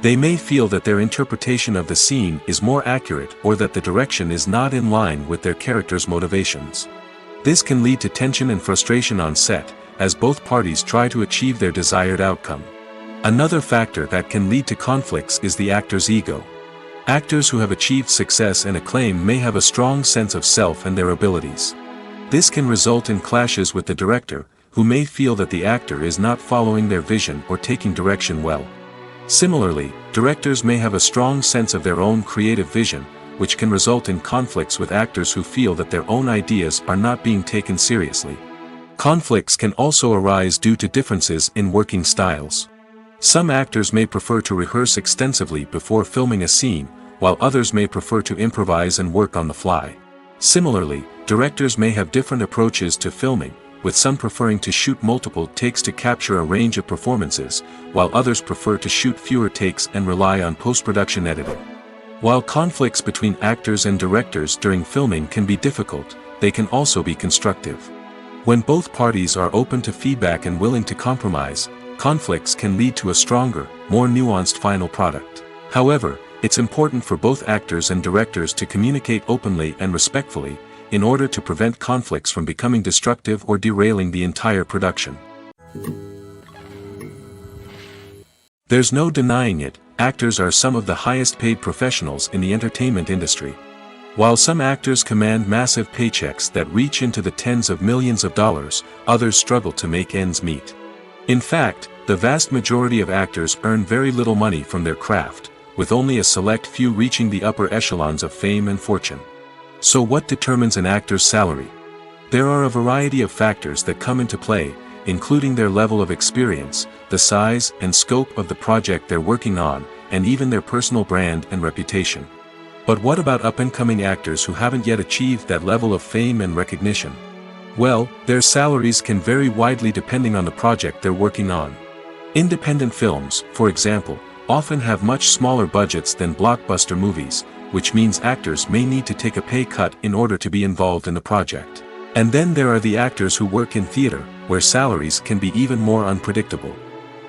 They may feel that their interpretation of the scene is more accurate or that the direction is not in line with their character's motivations. This can lead to tension and frustration on set, as both parties try to achieve their desired outcome. Another factor that can lead to conflicts is the actor's ego. Actors who have achieved success and acclaim may have a strong sense of self and their abilities. This can result in clashes with the director, who may feel that the actor is not following their vision or taking direction well. Similarly, directors may have a strong sense of their own creative vision, which can result in conflicts with actors who feel that their own ideas are not being taken seriously. Conflicts can also arise due to differences in working styles. Some actors may prefer to rehearse extensively before filming a scene, while others may prefer to improvise and work on the fly. Similarly, directors may have different approaches to filming, with some preferring to shoot multiple takes to capture a range of performances, while others prefer to shoot fewer takes and rely on post-production editing. While conflicts between actors and directors during filming can be difficult, they can also be constructive. When both parties are open to feedback and willing to compromise, conflicts can lead to a stronger, more nuanced final product. However, it's important for both actors and directors to communicate openly and respectfully, in order to prevent conflicts from becoming destructive or derailing the entire production. There's no denying it, actors are some of the highest paid professionals in the entertainment industry. While some actors command massive paychecks that reach into the tens of millions of dollars, others struggle to make ends meet. In fact, the vast majority of actors earn very little money from their craft, with only a select few reaching the upper echelons of fame and fortune. So what determines an actor's salary? There are a variety of factors that come into play, including their level of experience, the size and scope of the project they're working on, and even their personal brand and reputation. But what about up-and-coming actors who haven't yet achieved that level of fame and recognition? Well, their salaries can vary widely depending on the project they're working on. Independent films, for example, often have much smaller budgets than blockbuster movies, which means actors may need to take a pay cut in order to be involved in the project. And then there are the actors who work in theater, where salaries can be even more unpredictable.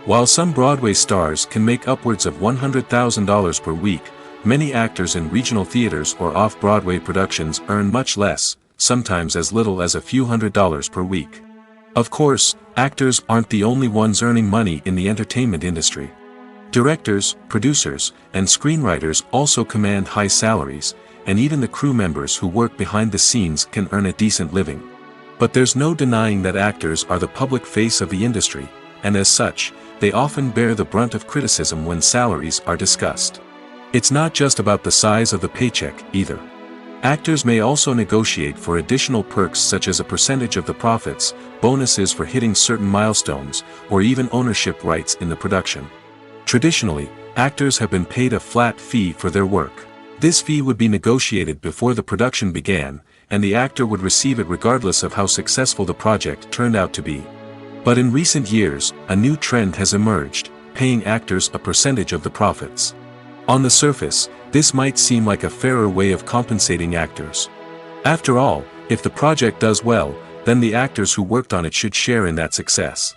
While some Broadway stars can make upwards of $100,000 per week, many actors in regional theaters or off-Broadway productions earn much less, sometimes as little as a few $100s per week. Of course, actors aren't the only ones earning money in the entertainment industry. Directors, producers, and screenwriters also command high salaries, and even the crew members who work behind the scenes can earn a decent living. But there's no denying that actors are the public face of the industry, and as such, they often bear the brunt of criticism when salaries are discussed. It's not just about the size of the paycheck, either. Actors may also negotiate for additional perks such as a percentage of the profits, bonuses for hitting certain milestones, or even ownership rights in the production. Traditionally, actors have been paid a flat fee for their work. This fee would be negotiated before the production began, and the actor would receive it regardless of how successful the project turned out to be. But in recent years, a new trend has emerged, paying actors a percentage of the profits. On the surface, this might seem like a fairer way of compensating actors. After all, if the project does well, then the actors who worked on it should share in that success.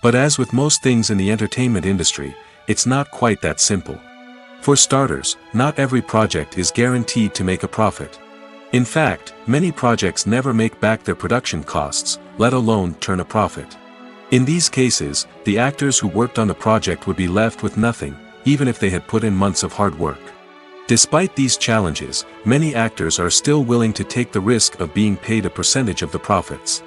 But as with most things in the entertainment industry, it's not quite that simple. For starters, not every project is guaranteed to make a profit. In fact, many projects never make back their production costs, let alone turn a profit. In these cases, the actors who worked on the project would be left with nothing, even if they had put in months of hard work. Despite these challenges, many actors are still willing to take the risk of being paid a percentage of the profits.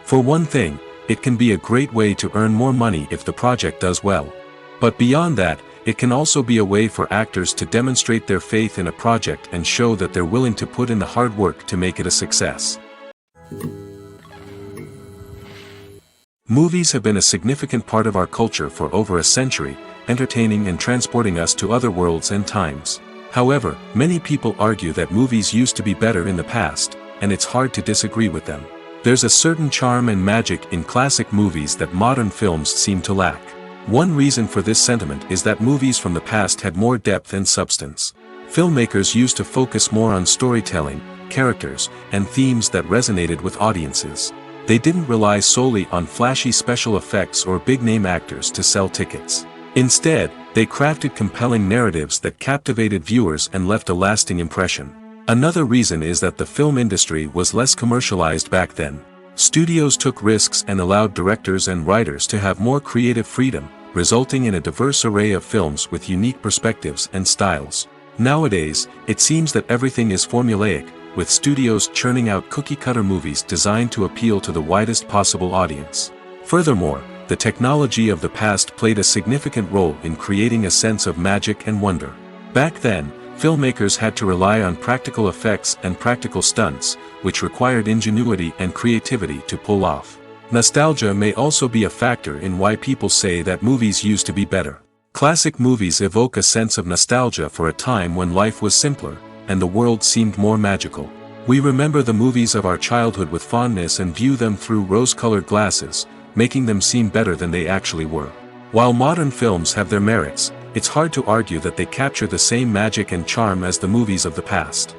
For one thing, it can be a great way to earn more money if the project does well. But beyond that, it can also be a way for actors to demonstrate their faith in a project and show that they're willing to put in the hard work to make it a success. Movies have been a significant part of our culture for over a century, entertaining and transporting us to other worlds and times. However, many people argue that movies used to be better in the past, and it's hard to disagree with them. There's a certain charm and magic in classic movies that modern films seem to lack. One reason for this sentiment is that movies from the past had more depth and substance. Filmmakers used to focus more on storytelling, characters, and themes that resonated with audiences. They didn't rely solely on flashy special effects or big-name actors to sell tickets. Instead, they crafted compelling narratives that captivated viewers and left a lasting impression. Another reason is that the film industry was less commercialized back then. Studios took risks and allowed directors and writers to have more creative freedom, resulting in a diverse array of films with unique perspectives and styles. Nowadays, it seems that everything is formulaic, with studios churning out cookie-cutter movies designed to appeal to the widest possible audience. Furthermore, the technology of the past played a significant role in creating a sense of magic and wonder. Back then, filmmakers had to rely on practical effects and practical stunts, which required ingenuity and creativity to pull off. Nostalgia may also be a factor in why people say that movies used to be better. Classic movies evoke a sense of nostalgia for a time when life was simpler, and the world seemed more magical. We remember the movies of our childhood with fondness and view them through rose-colored glasses, making them seem better than they actually were. While modern films have their merits, it's hard to argue that they capture the same magic and charm as the movies of the past.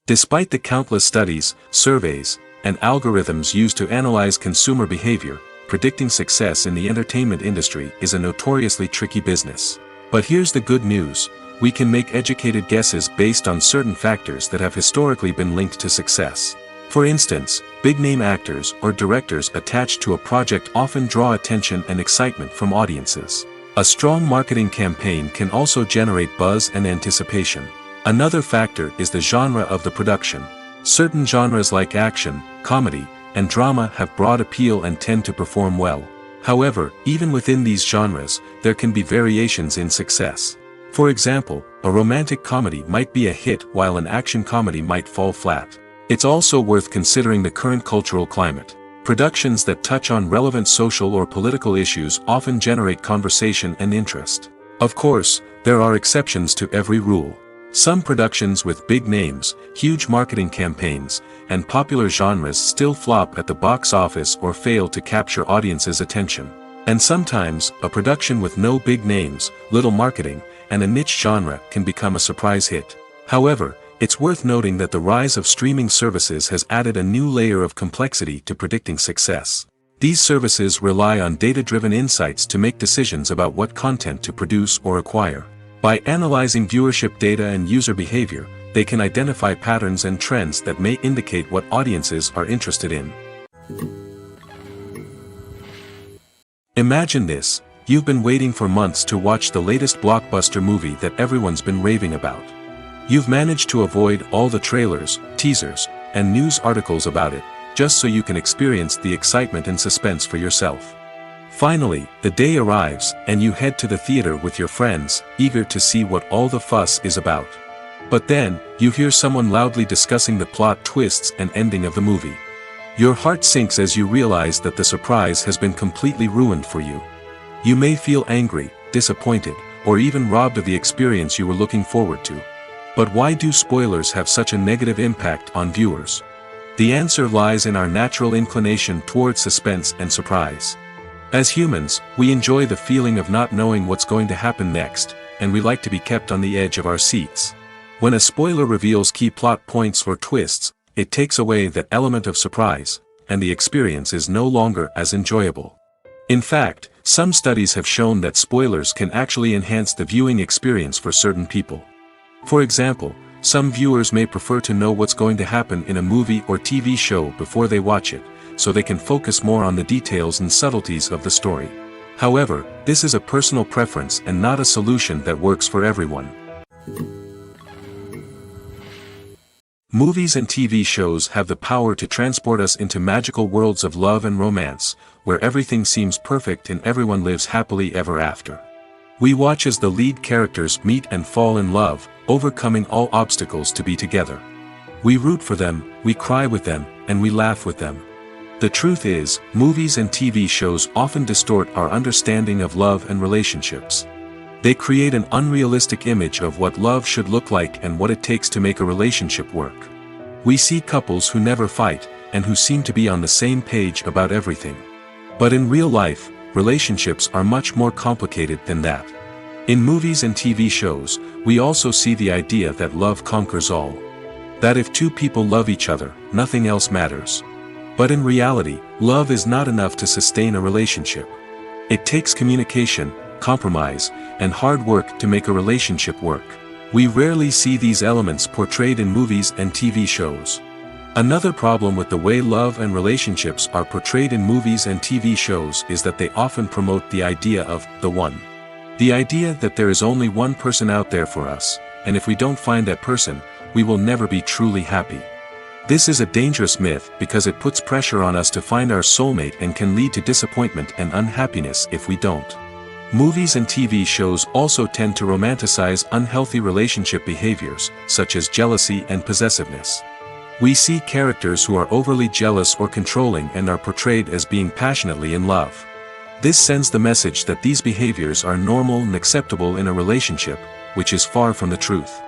Despite the countless studies, surveys, and algorithms used to analyze consumer behavior, predicting success in the entertainment industry is a notoriously tricky business. But here's the good news: we can make educated guesses based on certain factors that have historically been linked to success. For instance, big-name actors or directors attached to a project often draw attention and excitement from audiences. A strong marketing campaign can also generate buzz and anticipation. Another factor is the genre of the production. Certain genres like action, comedy, and drama have broad appeal and tend to perform well. However, even within these genres, there can be variations in success. For example, a romantic comedy might be a hit while an action comedy might fall flat. It's also worth considering the current cultural climate. Productions that touch on relevant social or political issues often generate conversation and interest. Of course, there are exceptions to every rule. Some productions with big names, huge marketing campaigns, and popular genres still flop at the box office or fail to capture audiences' attention. And sometimes, a production with no big names, little marketing, and a niche genre can become a surprise hit. However, it's worth noting that the rise of streaming services has added a new layer of complexity to predicting success. These services rely on data-driven insights to make decisions about what content to produce or acquire. By analyzing viewership data and user behavior, they can identify patterns and trends that may indicate what audiences are interested in. Imagine this: you've been waiting for months to watch the latest blockbuster movie that everyone's been raving about. You've managed to avoid all the trailers, teasers, and news articles about it, just so you can experience the excitement and suspense for yourself. Finally, the day arrives, and you head to the theater with your friends, eager to see what all the fuss is about. But then, you hear someone loudly discussing the plot twists and ending of the movie. Your heart sinks as you realize that the surprise has been completely ruined for you. You may feel angry, disappointed, or even robbed of the experience you were looking forward to. But why do spoilers have such a negative impact on viewers? The answer lies in our natural inclination towards suspense and surprise. As humans, we enjoy the feeling of not knowing what's going to happen next, and we like to be kept on the edge of our seats. When a spoiler reveals key plot points or twists, it takes away that element of surprise, and the experience is no longer as enjoyable. In fact, some studies have shown that spoilers can actually enhance the viewing experience for certain people. For example, some viewers may prefer to know what's going to happen in a movie or TV show before they watch it, so they can focus more on the details and subtleties of the story. However, this is a personal preference and not a solution that works for everyone. Movies and TV shows have the power to transport us into magical worlds of love and romance, where everything seems perfect and everyone lives happily ever after. We watch as the lead characters meet and fall in love, overcoming all obstacles to be together. We root for them, we cry with them, and we laugh with them. The truth is, movies and TV shows often distort our understanding of love and relationships. They create an unrealistic image of what love should look like and what it takes to make a relationship work. We see couples who never fight, and who seem to be on the same page about everything. But in real life, relationships are much more complicated than that. In movies and TV shows, we also see the idea that love conquers all. That if two people love each other, nothing else matters. But in reality, love is not enough to sustain a relationship. It takes communication, compromise, and hard work to make a relationship work. We rarely see these elements portrayed in movies and TV shows. Another problem with the way love and relationships are portrayed in movies and TV shows is that they often promote the idea of the one. The idea that there is only one person out there for us, and if we don't find that person, we will never be truly happy. This is a dangerous myth because it puts pressure on us to find our soulmate and can lead to disappointment and unhappiness if we don't. Movies and TV shows also tend to romanticize unhealthy relationship behaviors, such as jealousy and possessiveness. We see characters who are overly jealous or controlling and are portrayed as being passionately in love. This sends the message that these behaviors are normal and acceptable in a relationship, which is far from the truth.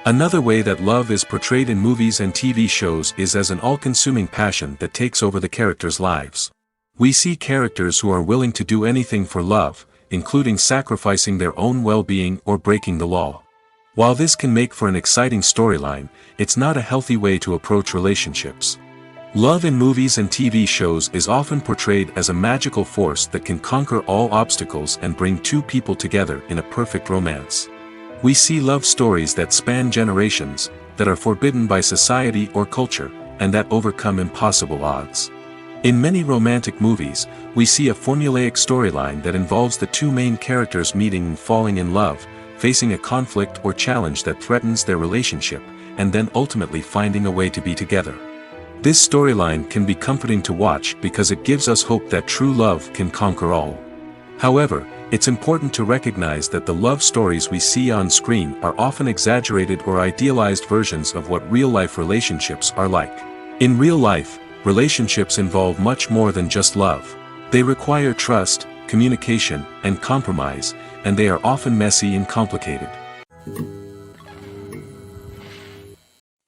Another way that love is portrayed in movies and TV shows is as an all-consuming passion that takes over the characters' lives. We see characters who are willing to do anything for love, including sacrificing their own well-being or breaking the law. While this can make for an exciting storyline, it's not a healthy way to approach relationships. Love in movies and TV shows is often portrayed as a magical force that can conquer all obstacles and bring two people together in a perfect romance. We see love stories that span generations, that are forbidden by society or culture, and that overcome impossible odds. In many romantic movies, we see a formulaic storyline that involves the two main characters meeting and falling in love, facing a conflict or challenge that threatens their relationship, and then ultimately finding a way to be together. This storyline can be comforting to watch because it gives us hope that true love can conquer all. However, it's important to recognize that the love stories we see on screen are often exaggerated or idealized versions of what real-life relationships are like. In real life, relationships involve much more than just love. They require trust, communication, and compromise, and they are often messy and complicated.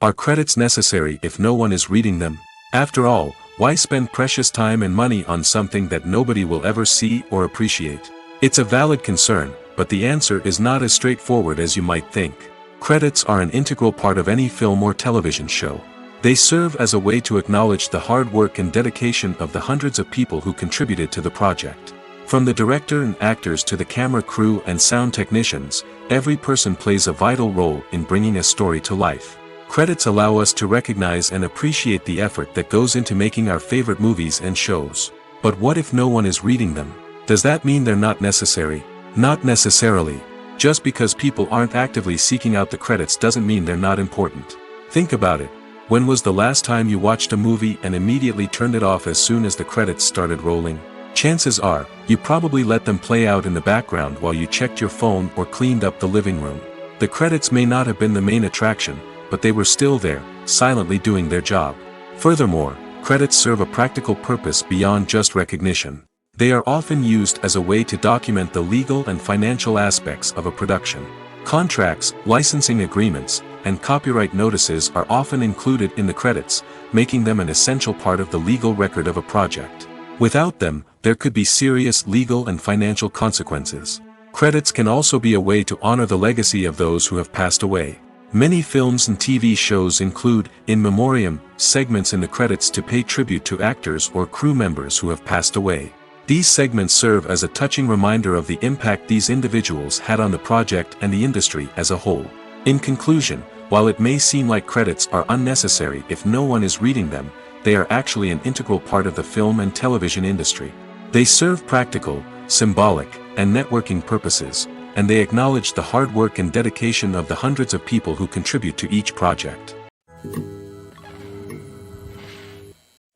Are credits necessary if no one is reading them? After all, why spend precious time and money on something that nobody will ever see or appreciate? It's a valid concern, but the answer is not as straightforward as you might think. Credits are an integral part of any film or television show. They serve as a way to acknowledge the hard work and dedication of the hundreds of people who contributed to the project. From the director and actors to the camera crew and sound technicians, every person plays a vital role in bringing a story to life. Credits allow us to recognize and appreciate the effort that goes into making our favorite movies and shows. But what if no one is reading them? Does that mean they're not necessary? Not necessarily. Just because people aren't actively seeking out the credits doesn't mean they're not important. Think about it. When was the last time you watched a movie and immediately turned it off as soon as the credits started rolling? Chances are, you probably let them play out in the background while you checked your phone or cleaned up the living room. The credits may not have been the main attraction, but they were still there, silently doing their job. Furthermore, credits serve a practical purpose beyond just recognition. They are often used as a way to document the legal and financial aspects of a production. Contracts, licensing agreements, and copyright notices are often included in the credits, making them an essential part of the legal record of a project. Without them, there could be serious legal and financial consequences. Credits can also be a way to honor the legacy of those who have passed away. Many films and TV shows include, in memoriam, segments in the credits to pay tribute to actors or crew members who have passed away. These segments serve as a touching reminder of the impact these individuals had on the project and the industry as a whole. In conclusion, while it may seem like credits are unnecessary if no one is reading them, they are actually an integral part of the film and television industry. They serve practical, symbolic, and networking purposes, and they acknowledge the hard work and dedication of the hundreds of people who contribute to each project.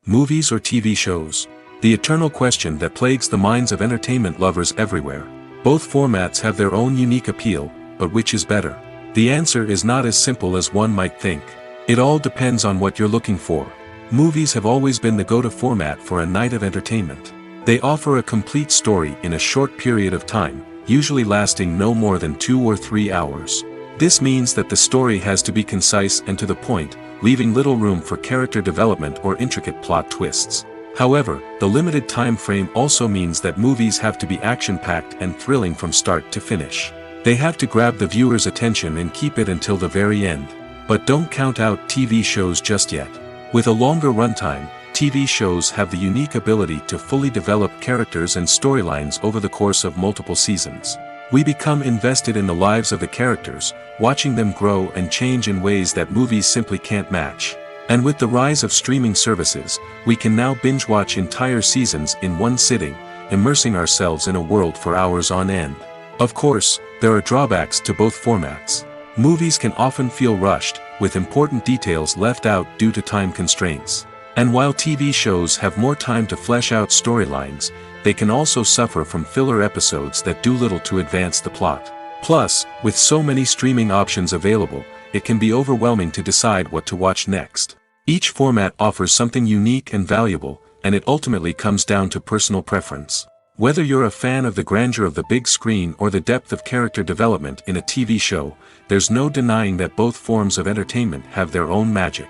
Movies or TV shows? The eternal question that plagues the minds of entertainment lovers everywhere. Both formats have their own unique appeal, but which is better? The answer is not as simple as one might think. It all depends on what you're looking for. Movies have always been the go-to format for a night of entertainment. They offer a complete story in a short period of time, usually lasting no more than 2 or 3 hours. This means that the story has to be concise and to the point, leaving little room for character development or intricate plot twists. However, the limited time frame also means that movies have to be action-packed and thrilling from start to finish. They have to grab the viewer's attention and keep it until the very end. But don't count out TV shows just yet. With a longer runtime, TV shows have the unique ability to fully develop characters and storylines over the course of multiple seasons. We become invested in the lives of the characters, watching them grow and change in ways that movies simply can't match. And with the rise of streaming services, we can now binge-watch entire seasons in one sitting, immersing ourselves in a world for hours on end. Of course, there are drawbacks to both formats. Movies can often feel rushed, with important details left out due to time constraints. And while TV shows have more time to flesh out storylines, they can also suffer from filler episodes that do little to advance the plot. Plus, with so many streaming options available, it can be overwhelming to decide what to watch next. Each format offers something unique and valuable, and it ultimately comes down to personal preference. Whether you're a fan of the grandeur of the big screen or the depth of character development in a TV show, there's no denying that both forms of entertainment have their own magic.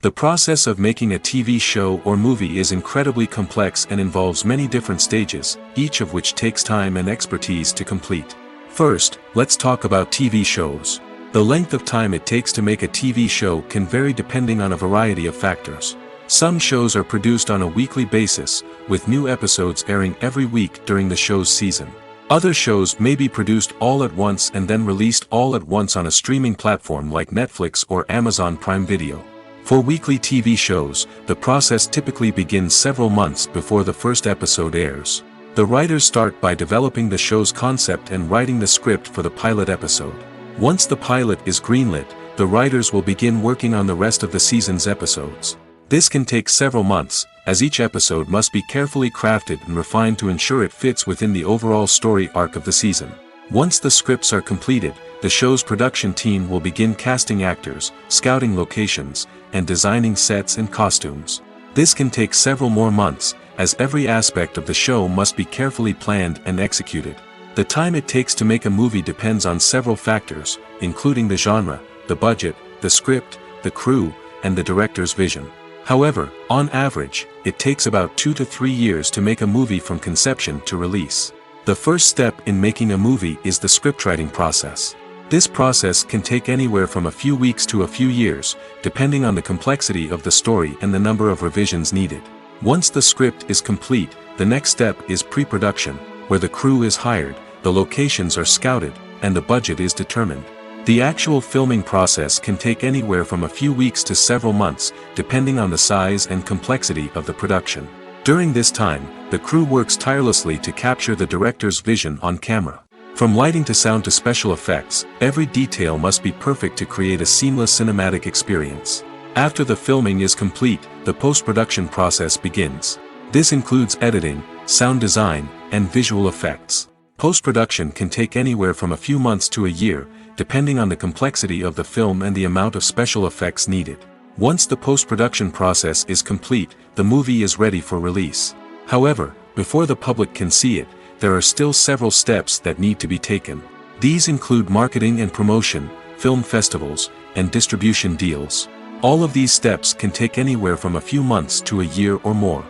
The process of making a TV show or movie is incredibly complex and involves many different stages, each of which takes time and expertise to complete. First, let's talk about TV shows. The length of time it takes to make a TV show can vary depending on a variety of factors. Some shows are produced on a weekly basis, with new episodes airing every week during the show's season. Other shows may be produced all at once and then released all at once on a streaming platform like Netflix or Amazon Prime Video. For weekly TV shows, the process typically begins several months before the first episode airs. The writers start by developing the show's concept and writing the script for the pilot episode. Once the pilot is greenlit, the writers will begin working on the rest of the season's episodes. This can take several months, as each episode must be carefully crafted and refined to ensure it fits within the overall story arc of the season. Once the scripts are completed, the show's production team will begin casting actors, scouting locations, and designing sets and costumes. This can take several more months, as every aspect of the show must be carefully planned and executed. The time it takes to make a movie depends on several factors, including the genre, the budget, the script, the crew, and the director's vision. However, on average, it takes about 2 to 3 years to make a movie from conception to release. The first step in making a movie is the scriptwriting process. This process can take anywhere from a few weeks to a few years, depending on the complexity of the story and the number of revisions needed. Once the script is complete, the next step is pre-production, where the crew is hired, the locations are scouted, and the budget is determined. The actual filming process can take anywhere from a few weeks to several months, depending on the size and complexity of the production. During this time, the crew works tirelessly to capture the director's vision on camera. From lighting to sound to special effects, every detail must be perfect to create a seamless cinematic experience. After the filming is complete, the post-production process begins. This includes editing, sound design, and visual effects. Post-production can take anywhere from a few months to a year, depending on the complexity of the film and the amount of special effects needed. Once the post-production process is complete, the movie is ready for release. However, before the public can see it, there are still several steps that need to be taken. These include marketing and promotion, film festivals, and distribution deals. All of these steps can take anywhere from a few months to a year or more.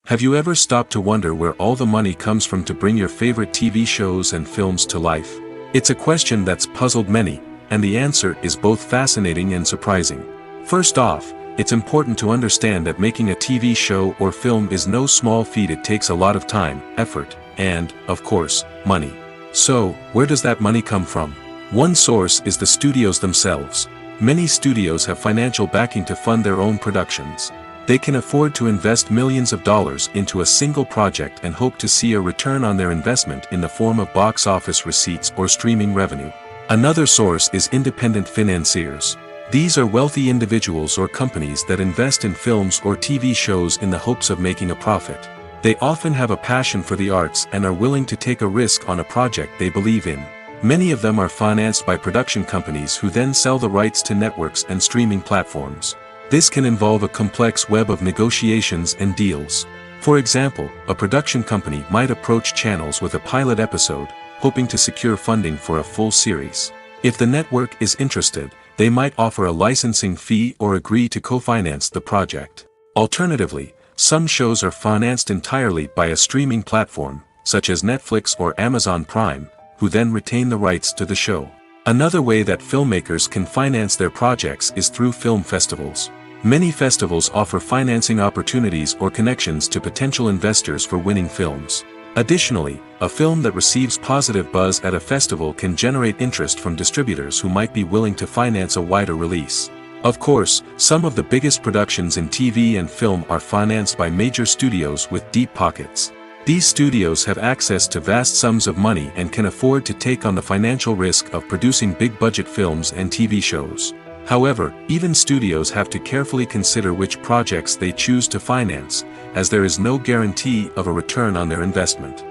Have you ever stopped to wonder where all the money comes from to bring your favorite TV shows and films to life? It's a question that's puzzled many, and the answer is both fascinating and surprising. First off, it's important to understand that making a TV show or film is no small feat. It takes a lot of time, effort, and, of course, money. So, where does that money come from? One source is the studios themselves. Many studios have financial backing to fund their own productions. They can afford to invest millions of dollars into a single project and hope to see a return on their investment in the form of box office receipts or streaming revenue. Another source is independent financiers. These are wealthy individuals or companies that invest in films or TV shows in the hopes of making a profit. They often have a passion for the arts and are willing to take a risk on a project they believe in. Many of them are financed by production companies who then sell the rights to networks and streaming platforms. This can involve a complex web of negotiations and deals. For example, a production company might approach channels with a pilot episode, hoping to secure funding for a full series. If the network is interested, they might offer a licensing fee or agree to co-finance the project. Alternatively, some shows are financed entirely by a streaming platform, such as Netflix or Amazon Prime, who then retain the rights to the show. Another way that filmmakers can finance their projects is through film festivals. Many festivals offer financing opportunities or connections to potential investors for winning films. Additionally, a film that receives positive buzz at a festival can generate interest from distributors who might be willing to finance a wider release. Of course, some of the biggest productions in TV and film are financed by major studios with deep pockets. These studios have access to vast sums of money and can afford to take on the financial risk of producing big-budget films and TV shows. However, even studios have to carefully consider which projects they choose to finance, as there is no guarantee of a return on their investment.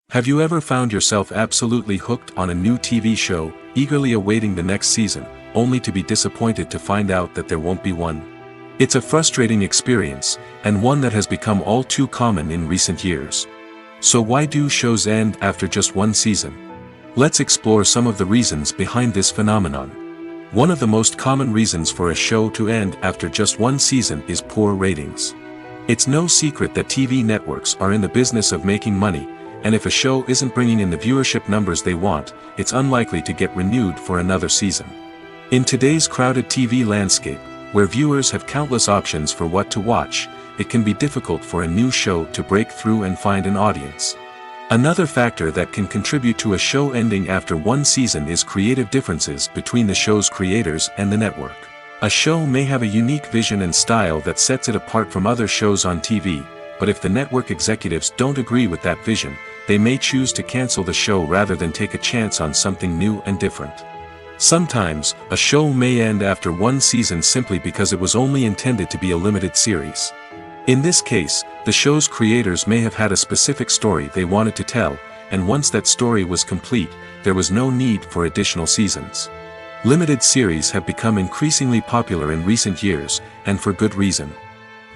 Have you ever found yourself absolutely hooked on a new TV show, eagerly awaiting the next season, only to be disappointed to find out that there won't be one? It's a frustrating experience, and one that has become all too common in recent years. So why do shows end after just one season? Let's explore some of the reasons behind this phenomenon. One of the most common reasons for a show to end after just one season is poor ratings. It's no secret that TV networks are in the business of making money, and if a show isn't bringing in the viewership numbers they want, it's unlikely to get renewed for another season. In today's crowded TV landscape, where viewers have countless options for what to watch, it can be difficult for a new show to break through and find an audience. Another factor that can contribute to a show ending after one season is creative differences between the show's creators and the network. A show may have a unique vision and style that sets it apart from other shows on TV, but if the network executives don't agree with that vision, they may choose to cancel the show rather than take a chance on something new and different. Sometimes, a show may end after one season simply because it was only intended to be a limited series. In this case, the show's creators may have had a specific story they wanted to tell, and once that story was complete, there was no need for additional seasons. Limited series have become increasingly popular in recent years, and for good reason.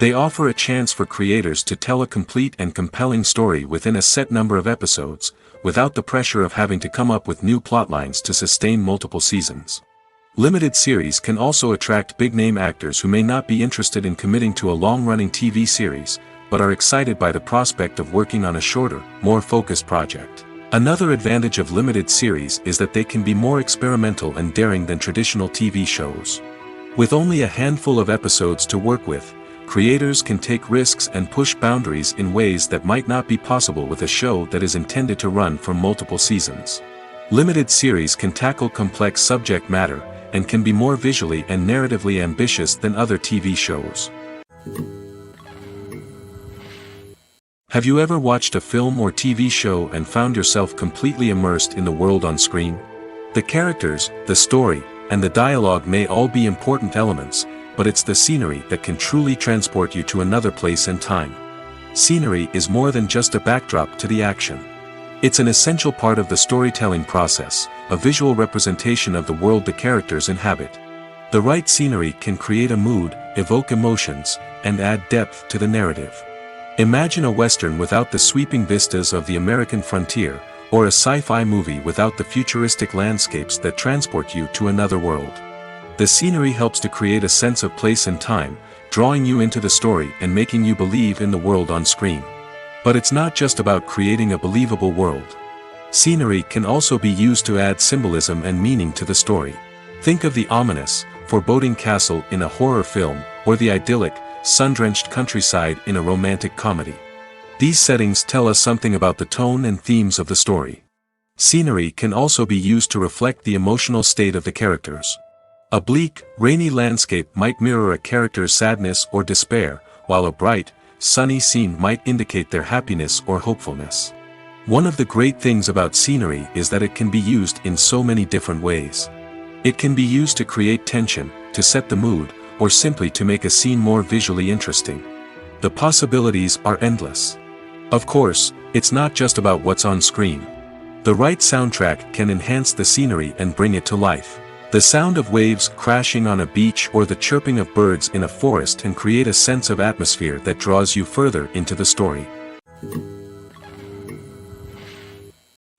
They offer a chance for creators to tell a complete and compelling story within a set number of episodes, without the pressure of having to come up with new plotlines to sustain multiple seasons. Limited series can also attract big-name actors who may not be interested in committing to a long-running TV series, but are excited by the prospect of working on a shorter, more focused project. Another advantage of limited series is that they can be more experimental and daring than traditional TV shows. With only a handful of episodes to work with, creators can take risks and push boundaries in ways that might not be possible with a show that is intended to run for multiple seasons. Limited series can tackle complex subject matter, and can be more visually and narratively ambitious than other TV shows. Have you ever watched a film or TV show and found yourself completely immersed in the world on screen? The characters, the story, and the dialogue may all be important elements, but it's the scenery that can truly transport you to another place and time. Scenery is more than just a backdrop to the action. It's an essential part of the storytelling process, a visual representation of the world the characters inhabit. The right scenery can create a mood, evoke emotions, and add depth to the narrative. Imagine a Western without the sweeping vistas of the American frontier, or a sci-fi movie without the futuristic landscapes that transport you to another world. The scenery helps to create a sense of place and time, drawing you into the story and making you believe in the world on screen. But it's not just about creating a believable world. Scenery can also be used to add symbolism and meaning to the story. Think of the ominous, foreboding castle in a horror film, or the idyllic, sun-drenched countryside in a romantic comedy. These settings tell us something about the tone and themes of the story. Scenery can also be used to reflect the emotional state of the characters. A bleak, rainy landscape might mirror a character's sadness or despair, while a bright, sunny scene might indicate their happiness or hopefulness. One of the great things about scenery is that it can be used in so many different ways. It can be used to create tension, to set the mood, or simply to make a scene more visually interesting. The possibilities are endless. Of course, it's not just about what's on screen. The right soundtrack can enhance the scenery and bring it to life. The sound of waves crashing on a beach or the chirping of birds in a forest can create a sense of atmosphere that draws you further into the story.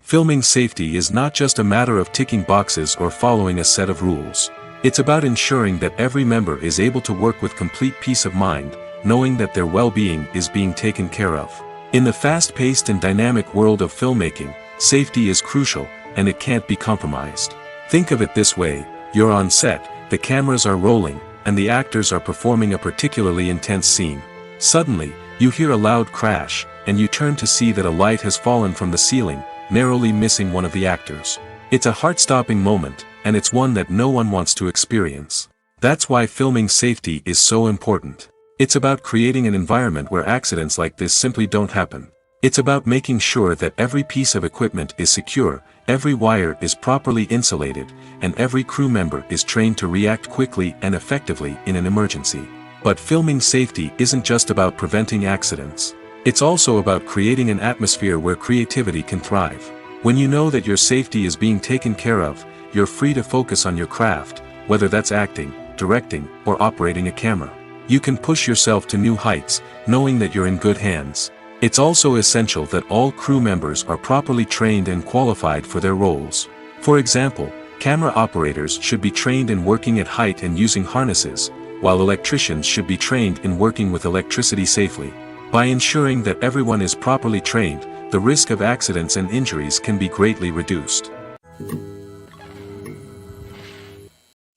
Filming safety is not just a matter of ticking boxes or following a set of rules. It's about ensuring that every member is able to work with complete peace of mind, knowing that their well-being is being taken care of. In the fast-paced and dynamic world of filmmaking, safety is crucial, and it can't be compromised. Think of it this way: you're on set, the cameras are rolling, and the actors are performing a particularly intense scene. Suddenly, you hear a loud crash, and you turn to see that a light has fallen from the ceiling, narrowly missing one of the actors. It's a heart-stopping moment, and it's one that no one wants to experience. That's why filming safety is so important. It's about creating an environment where accidents like this simply don't happen. It's about making sure that every piece of equipment is secure, every wire is properly insulated, and every crew member is trained to react quickly and effectively in an emergency. But filming safety isn't just about preventing accidents. It's also about creating an atmosphere where creativity can thrive. When you know that your safety is being taken care of, you're free to focus on your craft, whether that's acting, directing, or operating a camera. You can push yourself to new heights, knowing that you're in good hands. It's also essential that all crew members are properly trained and qualified for their roles. For example, camera operators should be trained in working at height and using harnesses, while electricians should be trained in working with electricity safely. By ensuring that everyone is properly trained, the risk of accidents and injuries can be greatly reduced.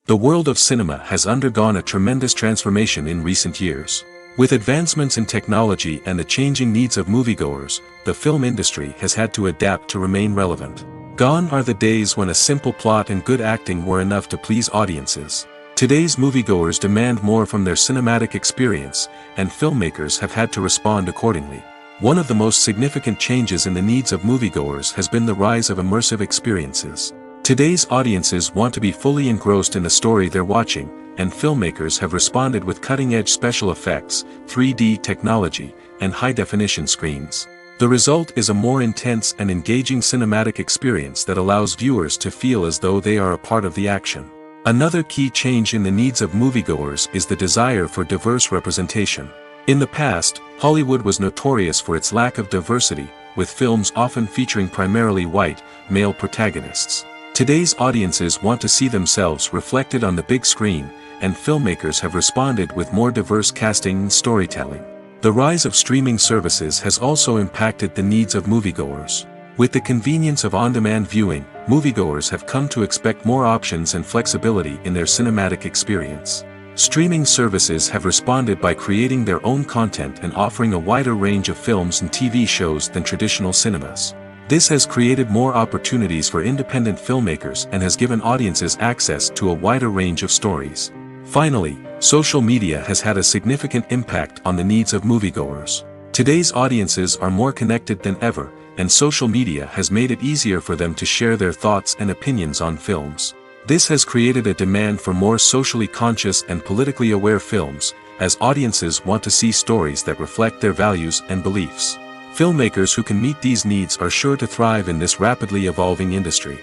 The world of cinema has undergone a tremendous transformation in recent years. With advancements in technology and the changing needs of moviegoers, the film industry has had to adapt to remain relevant. Gone are the days when a simple plot and good acting were enough to please audiences. Today's moviegoers demand more from their cinematic experience, and filmmakers have had to respond accordingly. One of the most significant changes in the needs of moviegoers has been the rise of immersive experiences. Today's audiences want to be fully engrossed in the story they're watching, and filmmakers have responded with cutting-edge special effects, 3D technology, and high-definition screens. The result is a more intense and engaging cinematic experience that allows viewers to feel as though they are a part of the action. Another key change in the needs of moviegoers is the desire for diverse representation. In the past, Hollywood was notorious for its lack of diversity, with films often featuring primarily white, male protagonists. Today's audiences want to see themselves reflected on the big screen, and filmmakers have responded with more diverse casting and storytelling. The rise of streaming services has also impacted the needs of moviegoers. With the convenience of on-demand viewing, moviegoers have come to expect more options and flexibility in their cinematic experience. Streaming services have responded by creating their own content and offering a wider range of films and TV shows than traditional cinemas. This has created more opportunities for independent filmmakers and has given audiences access to a wider range of stories. Finally, social media has had a significant impact on the needs of moviegoers. Today's audiences are more connected than ever, and social media has made it easier for them to share their thoughts and opinions on films. This has created a demand for more socially conscious and politically aware films, as audiences want to see stories that reflect their values and beliefs. Filmmakers who can meet these needs are sure to thrive in this rapidly evolving industry.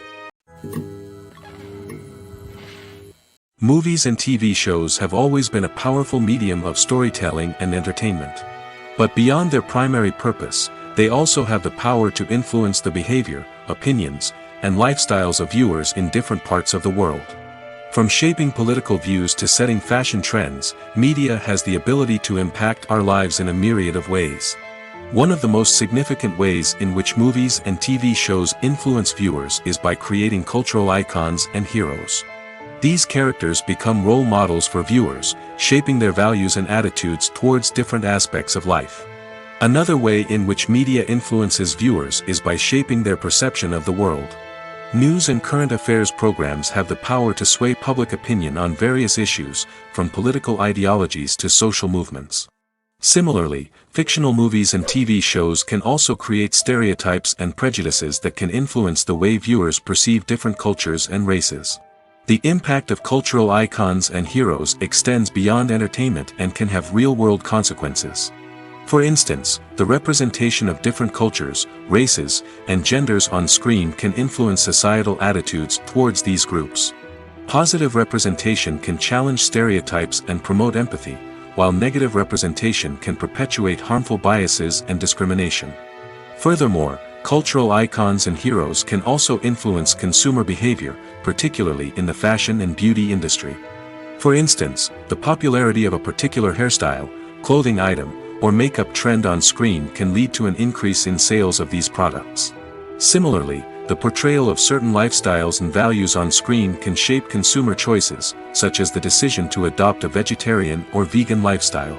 Movies and TV shows have always been a powerful medium of storytelling and entertainment. But beyond their primary purpose, they also have the power to influence the behavior, opinions, and lifestyles of viewers in different parts of the world. From shaping political views to setting fashion trends, media has the ability to impact our lives in a myriad of ways. One of the most significant ways in which movies and TV shows influence viewers is by creating cultural icons and heroes. These characters become role models for viewers, shaping their values and attitudes towards different aspects of life. Another way in which media influences viewers is by shaping their perception of the world. News and current affairs programs have the power to sway public opinion on various issues, from political ideologies to social movements. Similarly, fictional movies and TV shows can also create stereotypes and prejudices that can influence the way viewers perceive different cultures and races. The impact of cultural icons and heroes extends beyond entertainment and can have real-world consequences. For instance, the representation of different cultures, races, and genders on screen can influence societal attitudes towards these groups. Positive representation can challenge stereotypes and promote empathy, while negative representation can perpetuate harmful biases and discrimination. Furthermore, cultural icons and heroes can also influence consumer behavior, particularly in the fashion and beauty industry. For instance, the popularity of a particular hairstyle, clothing item, or makeup trend on screen can lead to an increase in sales of these products. Similarly, the portrayal of certain lifestyles and values on screen can shape consumer choices, such as the decision to adopt a vegetarian or vegan lifestyle.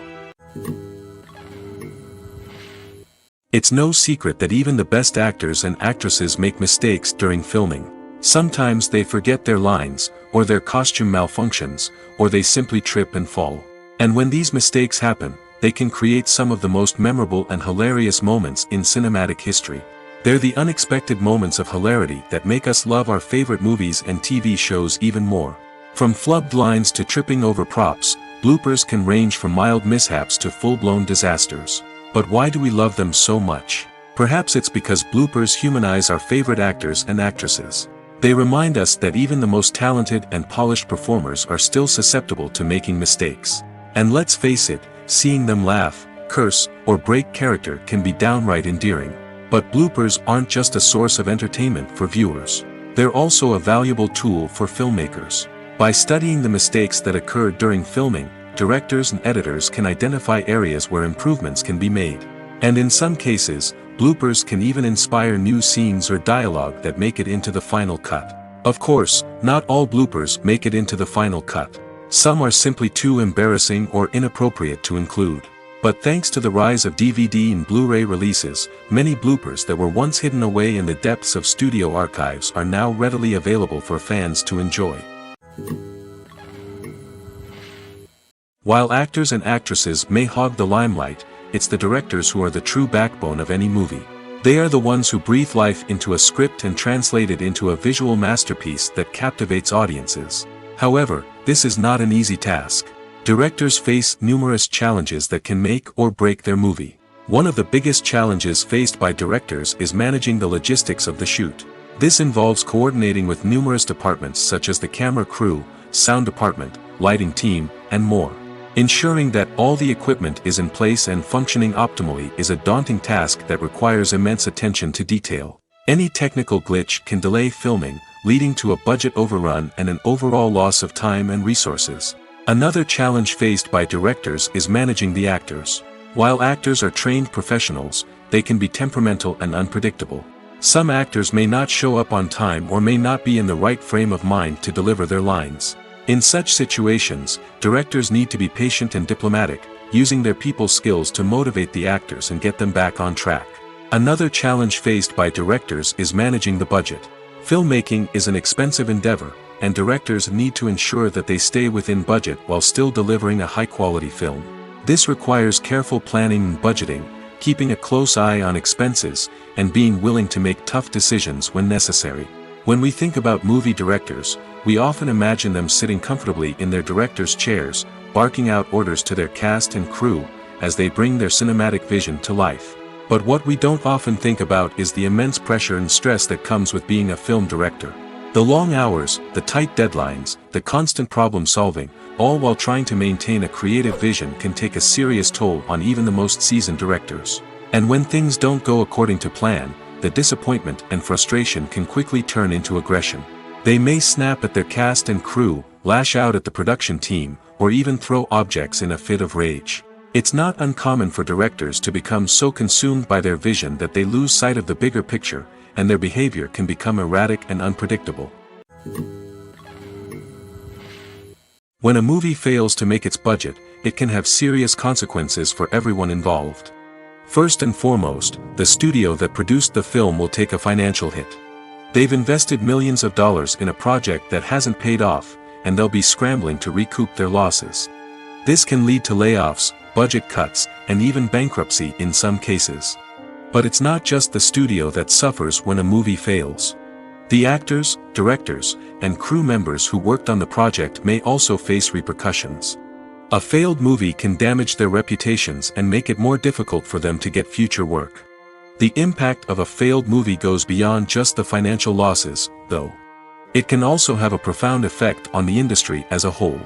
It's no secret that even the best actors and actresses make mistakes during filming. Sometimes they forget their lines, or their costume malfunctions, or they simply trip and fall. And when these mistakes happen, they can create some of the most memorable and hilarious moments in cinematic history. They're the unexpected moments of hilarity that make us love our favorite movies and TV shows even more. From flubbed lines to tripping over props, bloopers can range from mild mishaps to full-blown disasters. But why do we love them so much? Perhaps it's because bloopers humanize our favorite actors and actresses. They remind us that even the most talented and polished performers are still susceptible to making mistakes. And let's face it, seeing them laugh, curse, or break character can be downright endearing. But bloopers aren't just a source of entertainment for viewers. They're also a valuable tool for filmmakers. By studying the mistakes that occurred during filming, directors and editors can identify areas where improvements can be made. And in some cases, bloopers can even inspire new scenes or dialogue that make it into the final cut. Of course, not all bloopers make it into the final cut. Some are simply too embarrassing or inappropriate to include. But thanks to the rise of DVD and Blu-ray releases, many bloopers that were once hidden away in the depths of studio archives are now readily available for fans to enjoy. While actors and actresses may hog the limelight, it's the directors who are the true backbone of any movie. They are the ones who breathe life into a script and translate it into a visual masterpiece that captivates audiences. However, this is not an easy task. Directors face numerous challenges that can make or break their movie. One of the biggest challenges faced by directors is managing the logistics of the shoot. This involves coordinating with numerous departments such as the camera crew, sound department, lighting team, and more. Ensuring that all the equipment is in place and functioning optimally is a daunting task that requires immense attention to detail. Any technical glitch can delay filming, leading to a budget overrun and an overall loss of time and resources. Another challenge faced by directors is managing the actors. While actors are trained professionals, they can be temperamental and unpredictable. Some actors may not show up on time or may not be in the right frame of mind to deliver their lines. In such situations, directors need to be patient and diplomatic, using their people skills to motivate the actors and get them back on track. Another challenge faced by directors is managing the budget. Filmmaking is an expensive endeavor, and directors need to ensure that they stay within budget while still delivering a high-quality film. This requires careful planning and budgeting, keeping a close eye on expenses, and being willing to make tough decisions when necessary. When we think about movie directors, we often imagine them sitting comfortably in their director's chairs, barking out orders to their cast and crew, as they bring their cinematic vision to life. But what we don't often think about is the immense pressure and stress that comes with being a film director. The long hours, the tight deadlines, the constant problem solving, all while trying to maintain a creative vision can take a serious toll on even the most seasoned directors. And when things don't go according to plan, the disappointment and frustration can quickly turn into aggression. They may snap at their cast and crew, lash out at the production team, or even throw objects in a fit of rage. It's not uncommon for directors to become so consumed by their vision that they lose sight of the bigger picture, and their behavior can become erratic and unpredictable. When a movie fails to make its budget, it can have serious consequences for everyone involved. First and foremost, the studio that produced the film will take a financial hit. They've invested millions of dollars in a project that hasn't paid off, and they'll be scrambling to recoup their losses. This can lead to layoffs, budget cuts, and even bankruptcy in some cases. But it's not just the studio that suffers when a movie fails. The actors, directors, and crew members who worked on the project may also face repercussions. A failed movie can damage their reputations and make it more difficult for them to get future work. The impact of a failed movie goes beyond just the financial losses, though. It can also have a profound effect on the industry as a whole.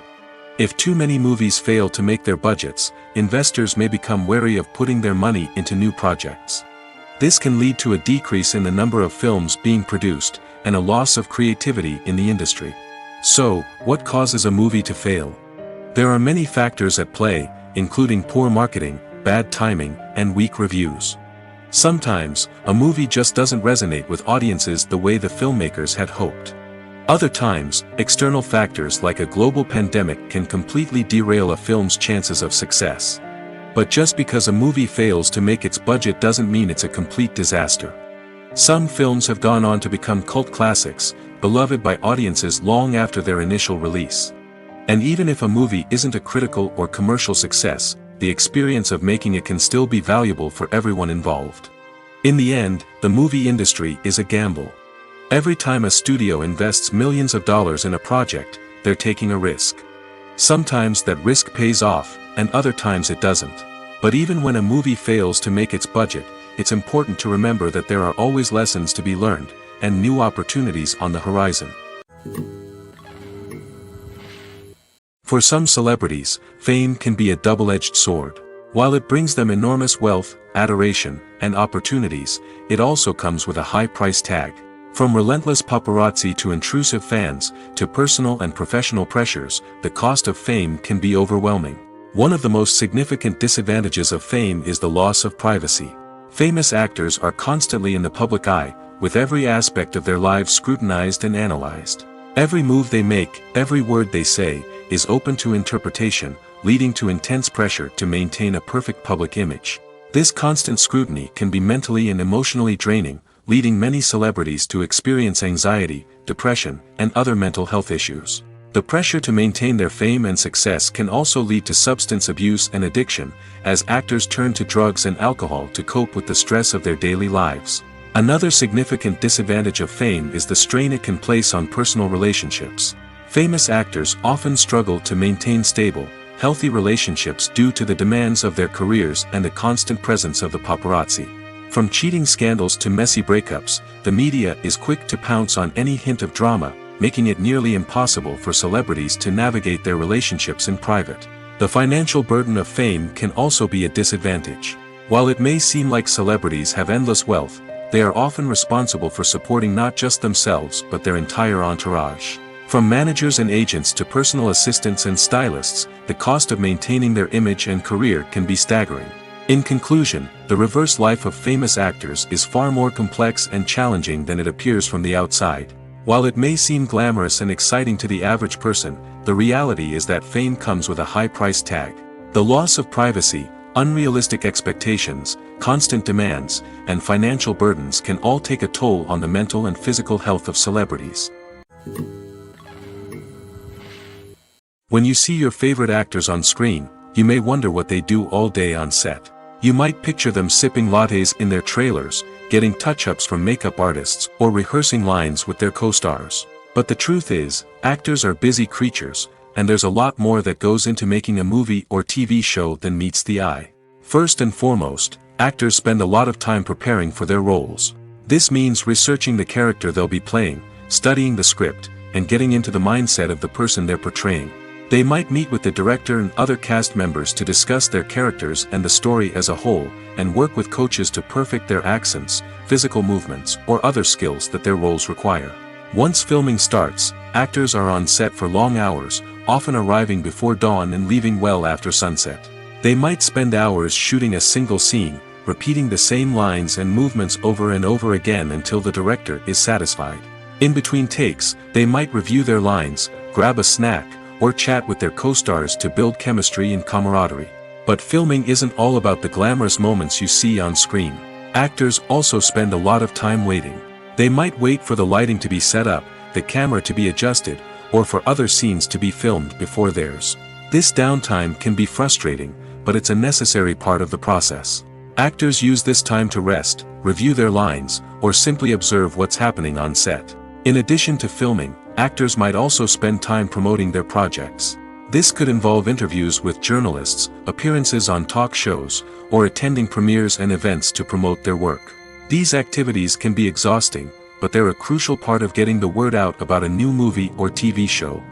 If too many movies fail to make their budgets, investors may become wary of putting their money into new projects. This can lead to a decrease in the number of films being produced, and a loss of creativity in the industry. So, what causes a movie to fail? There are many factors at play, including poor marketing, bad timing, and weak reviews. Sometimes, a movie just doesn't resonate with audiences the way the filmmakers had hoped. Other times, external factors like a global pandemic can completely derail a film's chances of success. But just because a movie fails to make its budget doesn't mean it's a complete disaster. Some films have gone on to become cult classics, beloved by audiences long after their initial release. And even if a movie isn't a critical or commercial success, the experience of making it can still be valuable for everyone involved. In the end, the movie industry is a gamble. Every time a studio invests millions of dollars in a project, they're taking a risk. Sometimes that risk pays off, and other times it doesn't. But even when a movie fails to make its budget, it's important to remember that there are always lessons to be learned, and new opportunities on the horizon. For some celebrities, fame can be a double-edged sword. While it brings them enormous wealth, adoration, and opportunities, it also comes with a high price tag. From relentless paparazzi to intrusive fans, to personal and professional pressures, the cost of fame can be overwhelming. One of the most significant disadvantages of fame is the loss of privacy. Famous actors are constantly in the public eye, with every aspect of their lives scrutinized and analyzed. Every move they make, every word they say, is open to interpretation, leading to intense pressure to maintain a perfect public image. This constant scrutiny can be mentally and emotionally draining, leading many celebrities to experience anxiety, depression, and other mental health issues. The pressure to maintain their fame and success can also lead to substance abuse and addiction, as actors turn to drugs and alcohol to cope with the stress of their daily lives. Another significant disadvantage of fame is the strain it can place on personal relationships. Famous actors often struggle to maintain stable, healthy relationships due to the demands of their careers and the constant presence of the paparazzi. From cheating scandals to messy breakups, the media is quick to pounce on any hint of drama, making it nearly impossible for celebrities to navigate their relationships in private. The financial burden of fame can also be a disadvantage. While it may seem like celebrities have endless wealth, they are often responsible for supporting not just themselves but their entire entourage. From managers and agents to personal assistants and stylists, the cost of maintaining their image and career can be staggering. In conclusion, the reverse life of famous actors is far more complex and challenging than it appears from the outside. While it may seem glamorous and exciting to the average person, the reality is that fame comes with a high price tag. The loss of privacy, unrealistic expectations, constant demands, and financial burdens can all take a toll on the mental and physical health of celebrities. When you see your favorite actors on screen, you may wonder what they do all day on set. You might picture them sipping lattes in their trailers, getting touch-ups from makeup artists, or rehearsing lines with their co-stars. But the truth is, actors are busy creatures, and there's a lot more that goes into making a movie or TV show than meets the eye. First and foremost, actors spend a lot of time preparing for their roles. This means researching the character they'll be playing, studying the script, and getting into the mindset of the person they're portraying. They might meet with the director and other cast members to discuss their characters and the story as a whole, and work with coaches to perfect their accents, physical movements, or other skills that their roles require. Once filming starts, actors are on set for long hours, often arriving before dawn and leaving well after sunset. They might spend hours shooting a single scene, repeating the same lines and movements over and over again until the director is satisfied. In between takes, they might review their lines, grab a snack, or chat with their co-stars to build chemistry and camaraderie. But filming isn't all about the glamorous moments you see on screen. Actors also spend a lot of time waiting. They might wait for the lighting to be set up, the camera to be adjusted, or for other scenes to be filmed before theirs. This downtime can be frustrating, but it's a necessary part of the process. Actors use this time to rest, review their lines, or simply observe what's happening on set. In addition to filming, actors might also spend time promoting their projects. This could involve interviews with journalists, appearances on talk shows, or attending premieres and events to promote their work. These activities can be exhausting, but they're a crucial part of getting the word out about a new movie or TV show.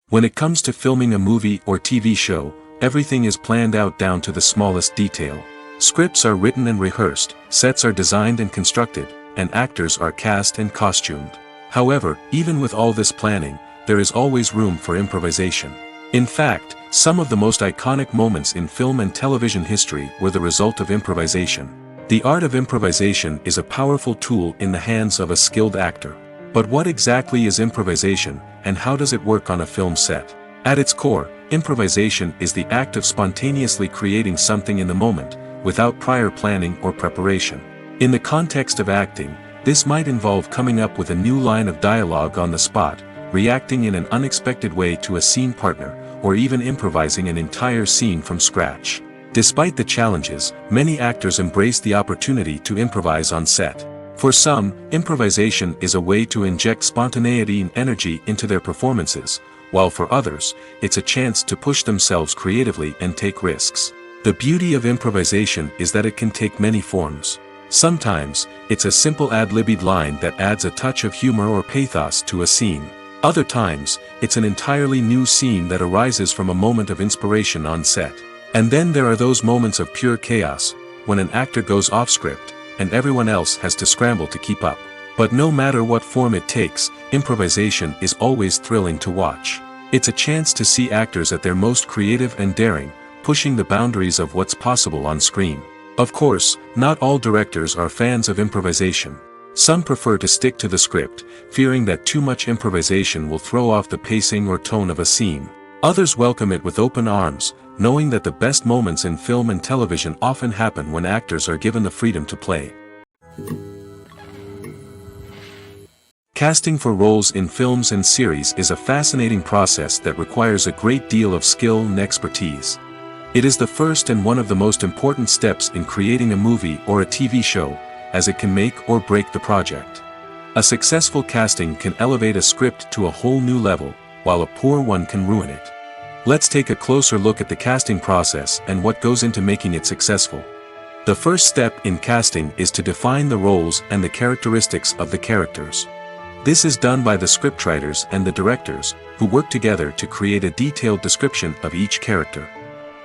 When it comes to filming a movie or TV show, everything is planned out down to the smallest detail. Scripts are written and rehearsed, sets are designed and constructed, and actors are cast and costumed. However, even with all this planning, there is always room for improvisation. In fact, some of the most iconic moments in film and television history were the result of improvisation. The art of improvisation is a powerful tool in the hands of a skilled actor. But what exactly is improvisation, and how does it work on a film set? At its core, improvisation is the act of spontaneously creating something in the moment, without prior planning or preparation. In the context of acting, this might involve coming up with a new line of dialogue on the spot, reacting in an unexpected way to a scene partner, or even improvising an entire scene from scratch. Despite the challenges, many actors embrace the opportunity to improvise on set. For some, improvisation is a way to inject spontaneity and energy into their performances, while for others, it's a chance to push themselves creatively and take risks. The beauty of improvisation is that it can take many forms. Sometimes, it's a simple ad-libbed line that adds a touch of humor or pathos to a scene. Other times, it's an entirely new scene that arises from a moment of inspiration on set. And then there are those moments of pure chaos, when an actor goes off script, and everyone else has to scramble to keep up. But no matter what form it takes, improvisation is always thrilling to watch. It's a chance to see actors at their most creative and daring, pushing the boundaries of what's possible on screen. Of course, not all directors are fans of improvisation. Some prefer to stick to the script, fearing that too much improvisation will throw off the pacing or tone of a scene. Others welcome it with open arms, knowing that the best moments in film and television often happen when actors are given the freedom to play. Casting for roles in films and series is a fascinating process that requires a great deal of skill and expertise. It is the first and one of the most important steps in creating a movie or a TV show, as it can make or break the project. A successful casting can elevate a script to a whole new level, while a poor one can ruin it. Let's take a closer look at the casting process and what goes into making it successful. The first step in casting is to define the roles and the characteristics of the characters. This is done by the scriptwriters and the directors, who work together to create a detailed description of each character.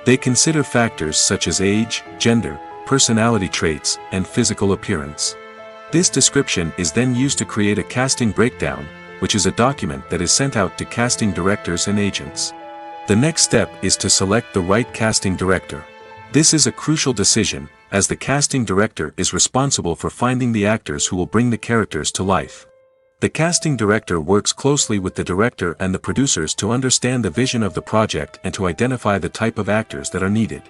They consider factors such as age, gender, personality traits, and physical appearance. This description is then used to create a casting breakdown, which is a document that is sent out to casting directors and agents. The next step is to select the right casting director. This is a crucial decision, as the casting director is responsible for finding the actors who will bring the characters to life. The casting director works closely with the director and the producers to understand the vision of the project and to identify the type of actors that are needed.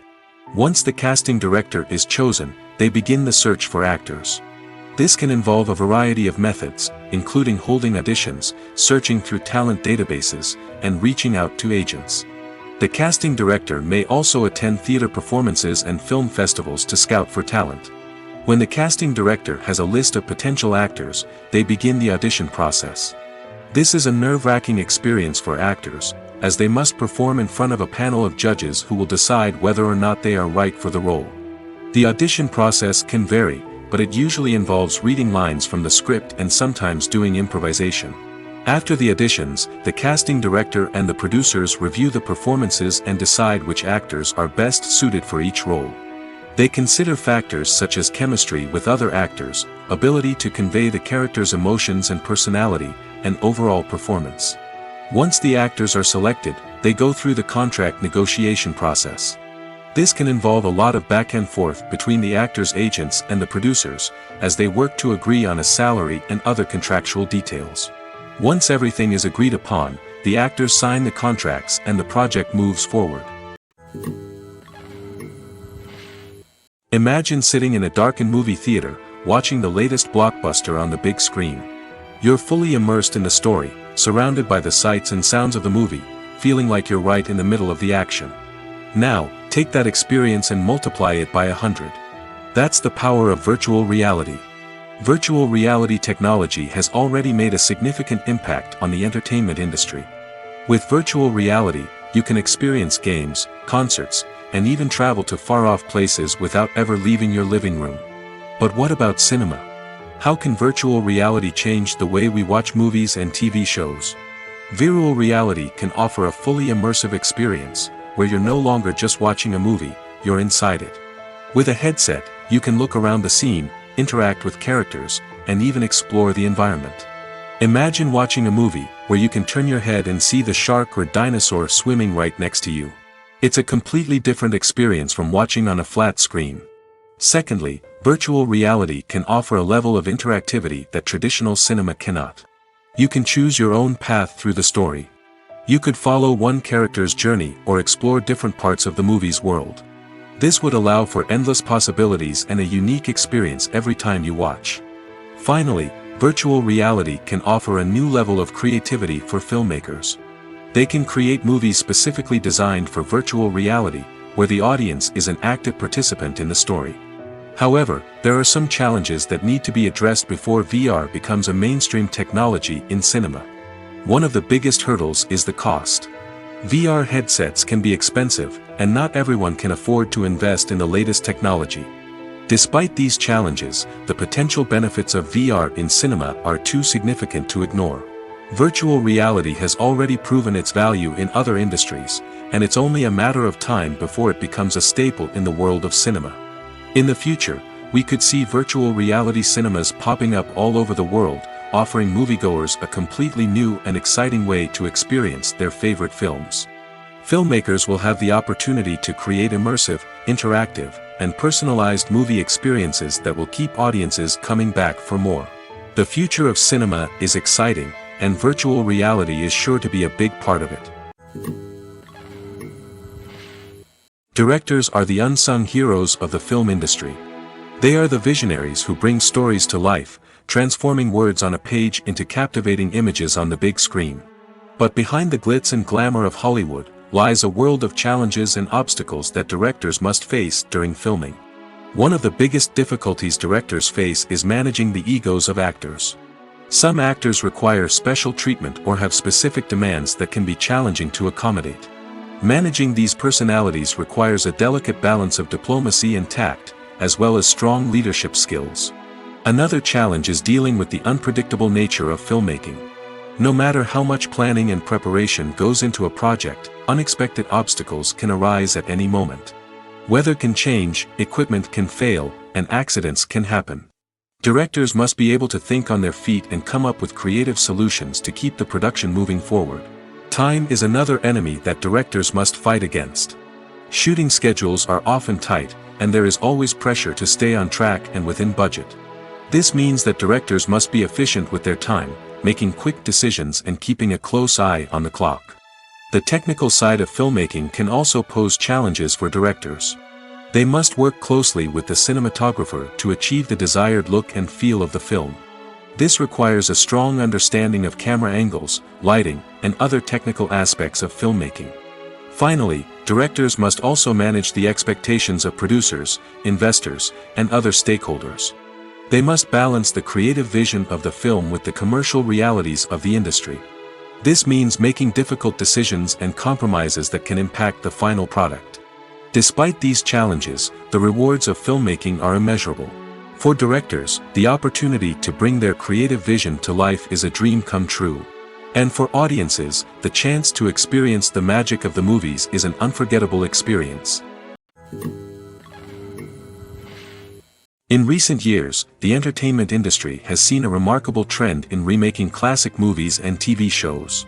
Once the casting director is chosen, they begin the search for actors. This can involve a variety of methods, including holding auditions, searching through talent databases, and reaching out to agents. The casting director may also attend theater performances and film festivals to scout for talent. When the casting director has a list of potential actors, they begin the audition process. This is a nerve-wracking experience for actors, as they must perform in front of a panel of judges who will decide whether or not they are right for the role. The audition process can vary, but it usually involves reading lines from the script and sometimes doing improvisation. After the auditions, the casting director and the producers review the performances and decide which actors are best suited for each role. They consider factors such as chemistry with other actors, ability to convey the character's emotions and personality, and overall performance. Once the actors are selected, they go through the contract negotiation process. This can involve a lot of back and forth between the actors' agents and the producers, as they work to agree on a salary and other contractual details. Once everything is agreed upon, the actors sign the contracts and the project moves forward. Imagine sitting in a darkened movie theater, watching the latest blockbuster on the big screen. You're fully immersed in the story, surrounded by the sights and sounds of the movie, feeling like you're right in the middle of the action. Now, take that experience and multiply it by 100. That's the power of virtual reality. Virtual reality technology has already made a significant impact on the entertainment industry. With virtual reality, you can experience games, concerts, and even travel to far-off places without ever leaving your living room. But what about cinema? How can virtual reality change the way we watch movies and TV shows? Virtual reality can offer a fully immersive experience, where you're no longer just watching a movie, you're inside it. With a headset, you can look around the scene, interact with characters, and even explore the environment. Imagine watching a movie, where you can turn your head and see the shark or dinosaur swimming right next to you. It's a completely different experience from watching on a flat screen. Secondly, virtual reality can offer a level of interactivity that traditional cinema cannot. You can choose your own path through the story. You could follow one character's journey or explore different parts of the movie's world. This would allow for endless possibilities and a unique experience every time you watch. Finally, virtual reality can offer a new level of creativity for filmmakers. They can create movies specifically designed for virtual reality, where the audience is an active participant in the story. However, there are some challenges that need to be addressed before VR becomes a mainstream technology in cinema. One of the biggest hurdles is the cost. VR headsets can be expensive, and not everyone can afford to invest in the latest technology. Despite these challenges, the potential benefits of VR in cinema are too significant to ignore. Virtual reality has already proven its value in other industries, and it's only a matter of time before it becomes a staple in the world of cinema. In the future, we could see virtual reality cinemas popping up all over the world, offering moviegoers a completely new and exciting way to experience their favorite films. Filmmakers will have the opportunity to create immersive, interactive, and personalized movie experiences that will keep audiences coming back for more. The future of cinema is exciting, and virtual reality is sure to be a big part of it. Directors are the unsung heroes of the film industry. They are the visionaries who bring stories to life, transforming words on a page into captivating images on the big screen. But behind the glitz and glamour of Hollywood, lies a world of challenges and obstacles that directors must face during filming. One of the biggest difficulties directors face is managing the egos of actors. Some actors require special treatment or have specific demands that can be challenging to accommodate. Managing these personalities requires a delicate balance of diplomacy and tact, as well as strong leadership skills. Another challenge is dealing with the unpredictable nature of filmmaking. No matter how much planning and preparation goes into a project, unexpected obstacles can arise at any moment. Weather can change, equipment can fail, and accidents can happen. Directors must be able to think on their feet and come up with creative solutions to keep the production moving forward. Time is another enemy that directors must fight against. Shooting schedules are often tight, and there is always pressure to stay on track and within budget. This means that directors must be efficient with their time, making quick decisions and keeping a close eye on the clock. The technical side of filmmaking can also pose challenges for directors. They must work closely with the cinematographer to achieve the desired look and feel of the film. This requires a strong understanding of camera angles, lighting, and other technical aspects of filmmaking. Finally, directors must also manage the expectations of producers, investors, and other stakeholders. They must balance the creative vision of the film with the commercial realities of the industry. This means making difficult decisions and compromises that can impact the final product. Despite these challenges, the rewards of filmmaking are immeasurable. For directors, the opportunity to bring their creative vision to life is a dream come true. And for audiences, the chance to experience the magic of the movies is an unforgettable experience. In recent years, the entertainment industry has seen a remarkable trend in remaking classic movies and TV shows.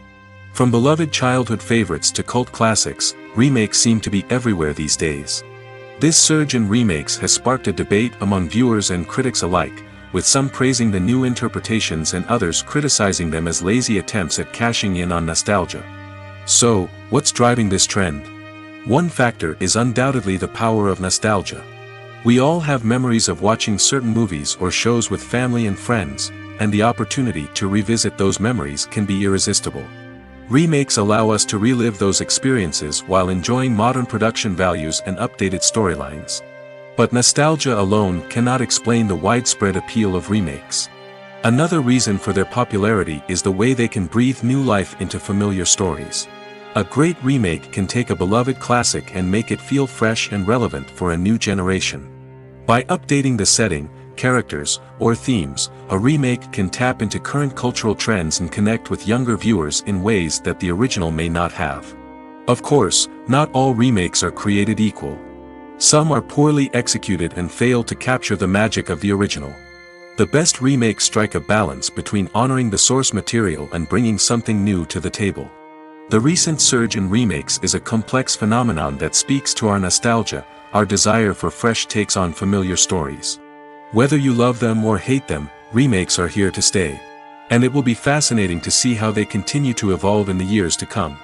From beloved childhood favorites to cult classics, remakes seem to be everywhere these days. This surge in remakes has sparked a debate among viewers and critics alike, with some praising the new interpretations and others criticizing them as lazy attempts at cashing in on nostalgia. So, what's driving this trend? One factor is undoubtedly the power of nostalgia. We all have memories of watching certain movies or shows with family and friends, and the opportunity to revisit those memories can be irresistible. Remakes allow us to relive those experiences while enjoying modern production values and updated storylines. But nostalgia alone cannot explain the widespread appeal of remakes. Another reason for their popularity is the way they can breathe new life into familiar stories. A great remake can take a beloved classic and make it feel fresh and relevant for a new generation. By updating the setting, characters, or themes, a remake can tap into current cultural trends and connect with younger viewers in ways that the original may not have. Of course, not all remakes are created equal. Some are poorly executed and fail to capture the magic of the original. The best remakes strike a balance between honoring the source material and bringing something new to the table. The recent surge in remakes is a complex phenomenon that speaks to our nostalgia, our desire for fresh takes on familiar stories. Whether you love them or hate them, remakes are here to stay. And it will be fascinating to see how they continue to evolve in the years to come.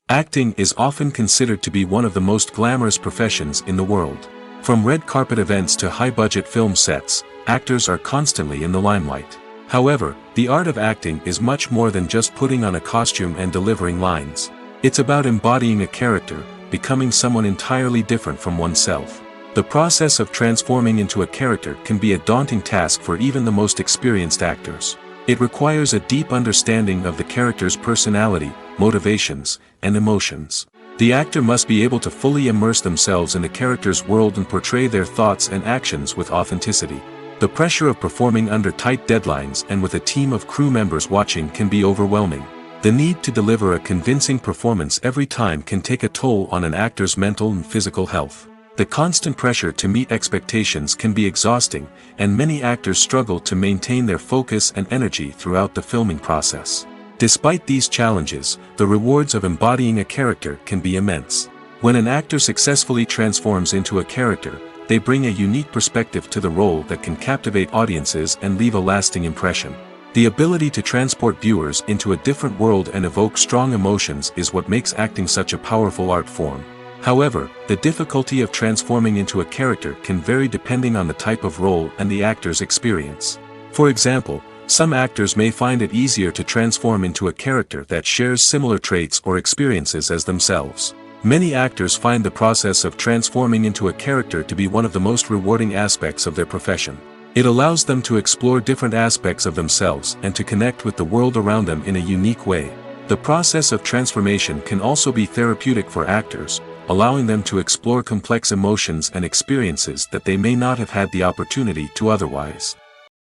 Acting is often considered to be one of the most glamorous professions in the world. From red carpet events to high-budget film sets, actors are constantly in the limelight. However, the art of acting is much more than just putting on a costume and delivering lines. It's about embodying a character, becoming someone entirely different from oneself. The process of transforming into a character can be a daunting task for even the most experienced actors. It requires a deep understanding of the character's personality, motivations, and emotions. The actor must be able to fully immerse themselves in the character's world and portray their thoughts and actions with authenticity. The pressure of performing under tight deadlines and with a team of crew members watching can be overwhelming. The need to deliver a convincing performance every time can take a toll on an actor's mental and physical health. The constant pressure to meet expectations can be exhausting, and many actors struggle to maintain their focus and energy throughout the filming process. Despite these challenges, the rewards of embodying a character can be immense. When an actor successfully transforms into a character, they bring a unique perspective to the role that can captivate audiences and leave a lasting impression. The ability to transport viewers into a different world and evoke strong emotions is what makes acting such a powerful art form. However, the difficulty of transforming into a character can vary depending on the type of role and the actor's experience. For example, some actors may find it easier to transform into a character that shares similar traits or experiences as themselves. Many actors find the process of transforming into a character to be one of the most rewarding aspects of their profession. It allows them to explore different aspects of themselves and to connect with the world around them in a unique way. The process of transformation can also be therapeutic for actors, allowing them to explore complex emotions and experiences that they may not have had the opportunity to otherwise.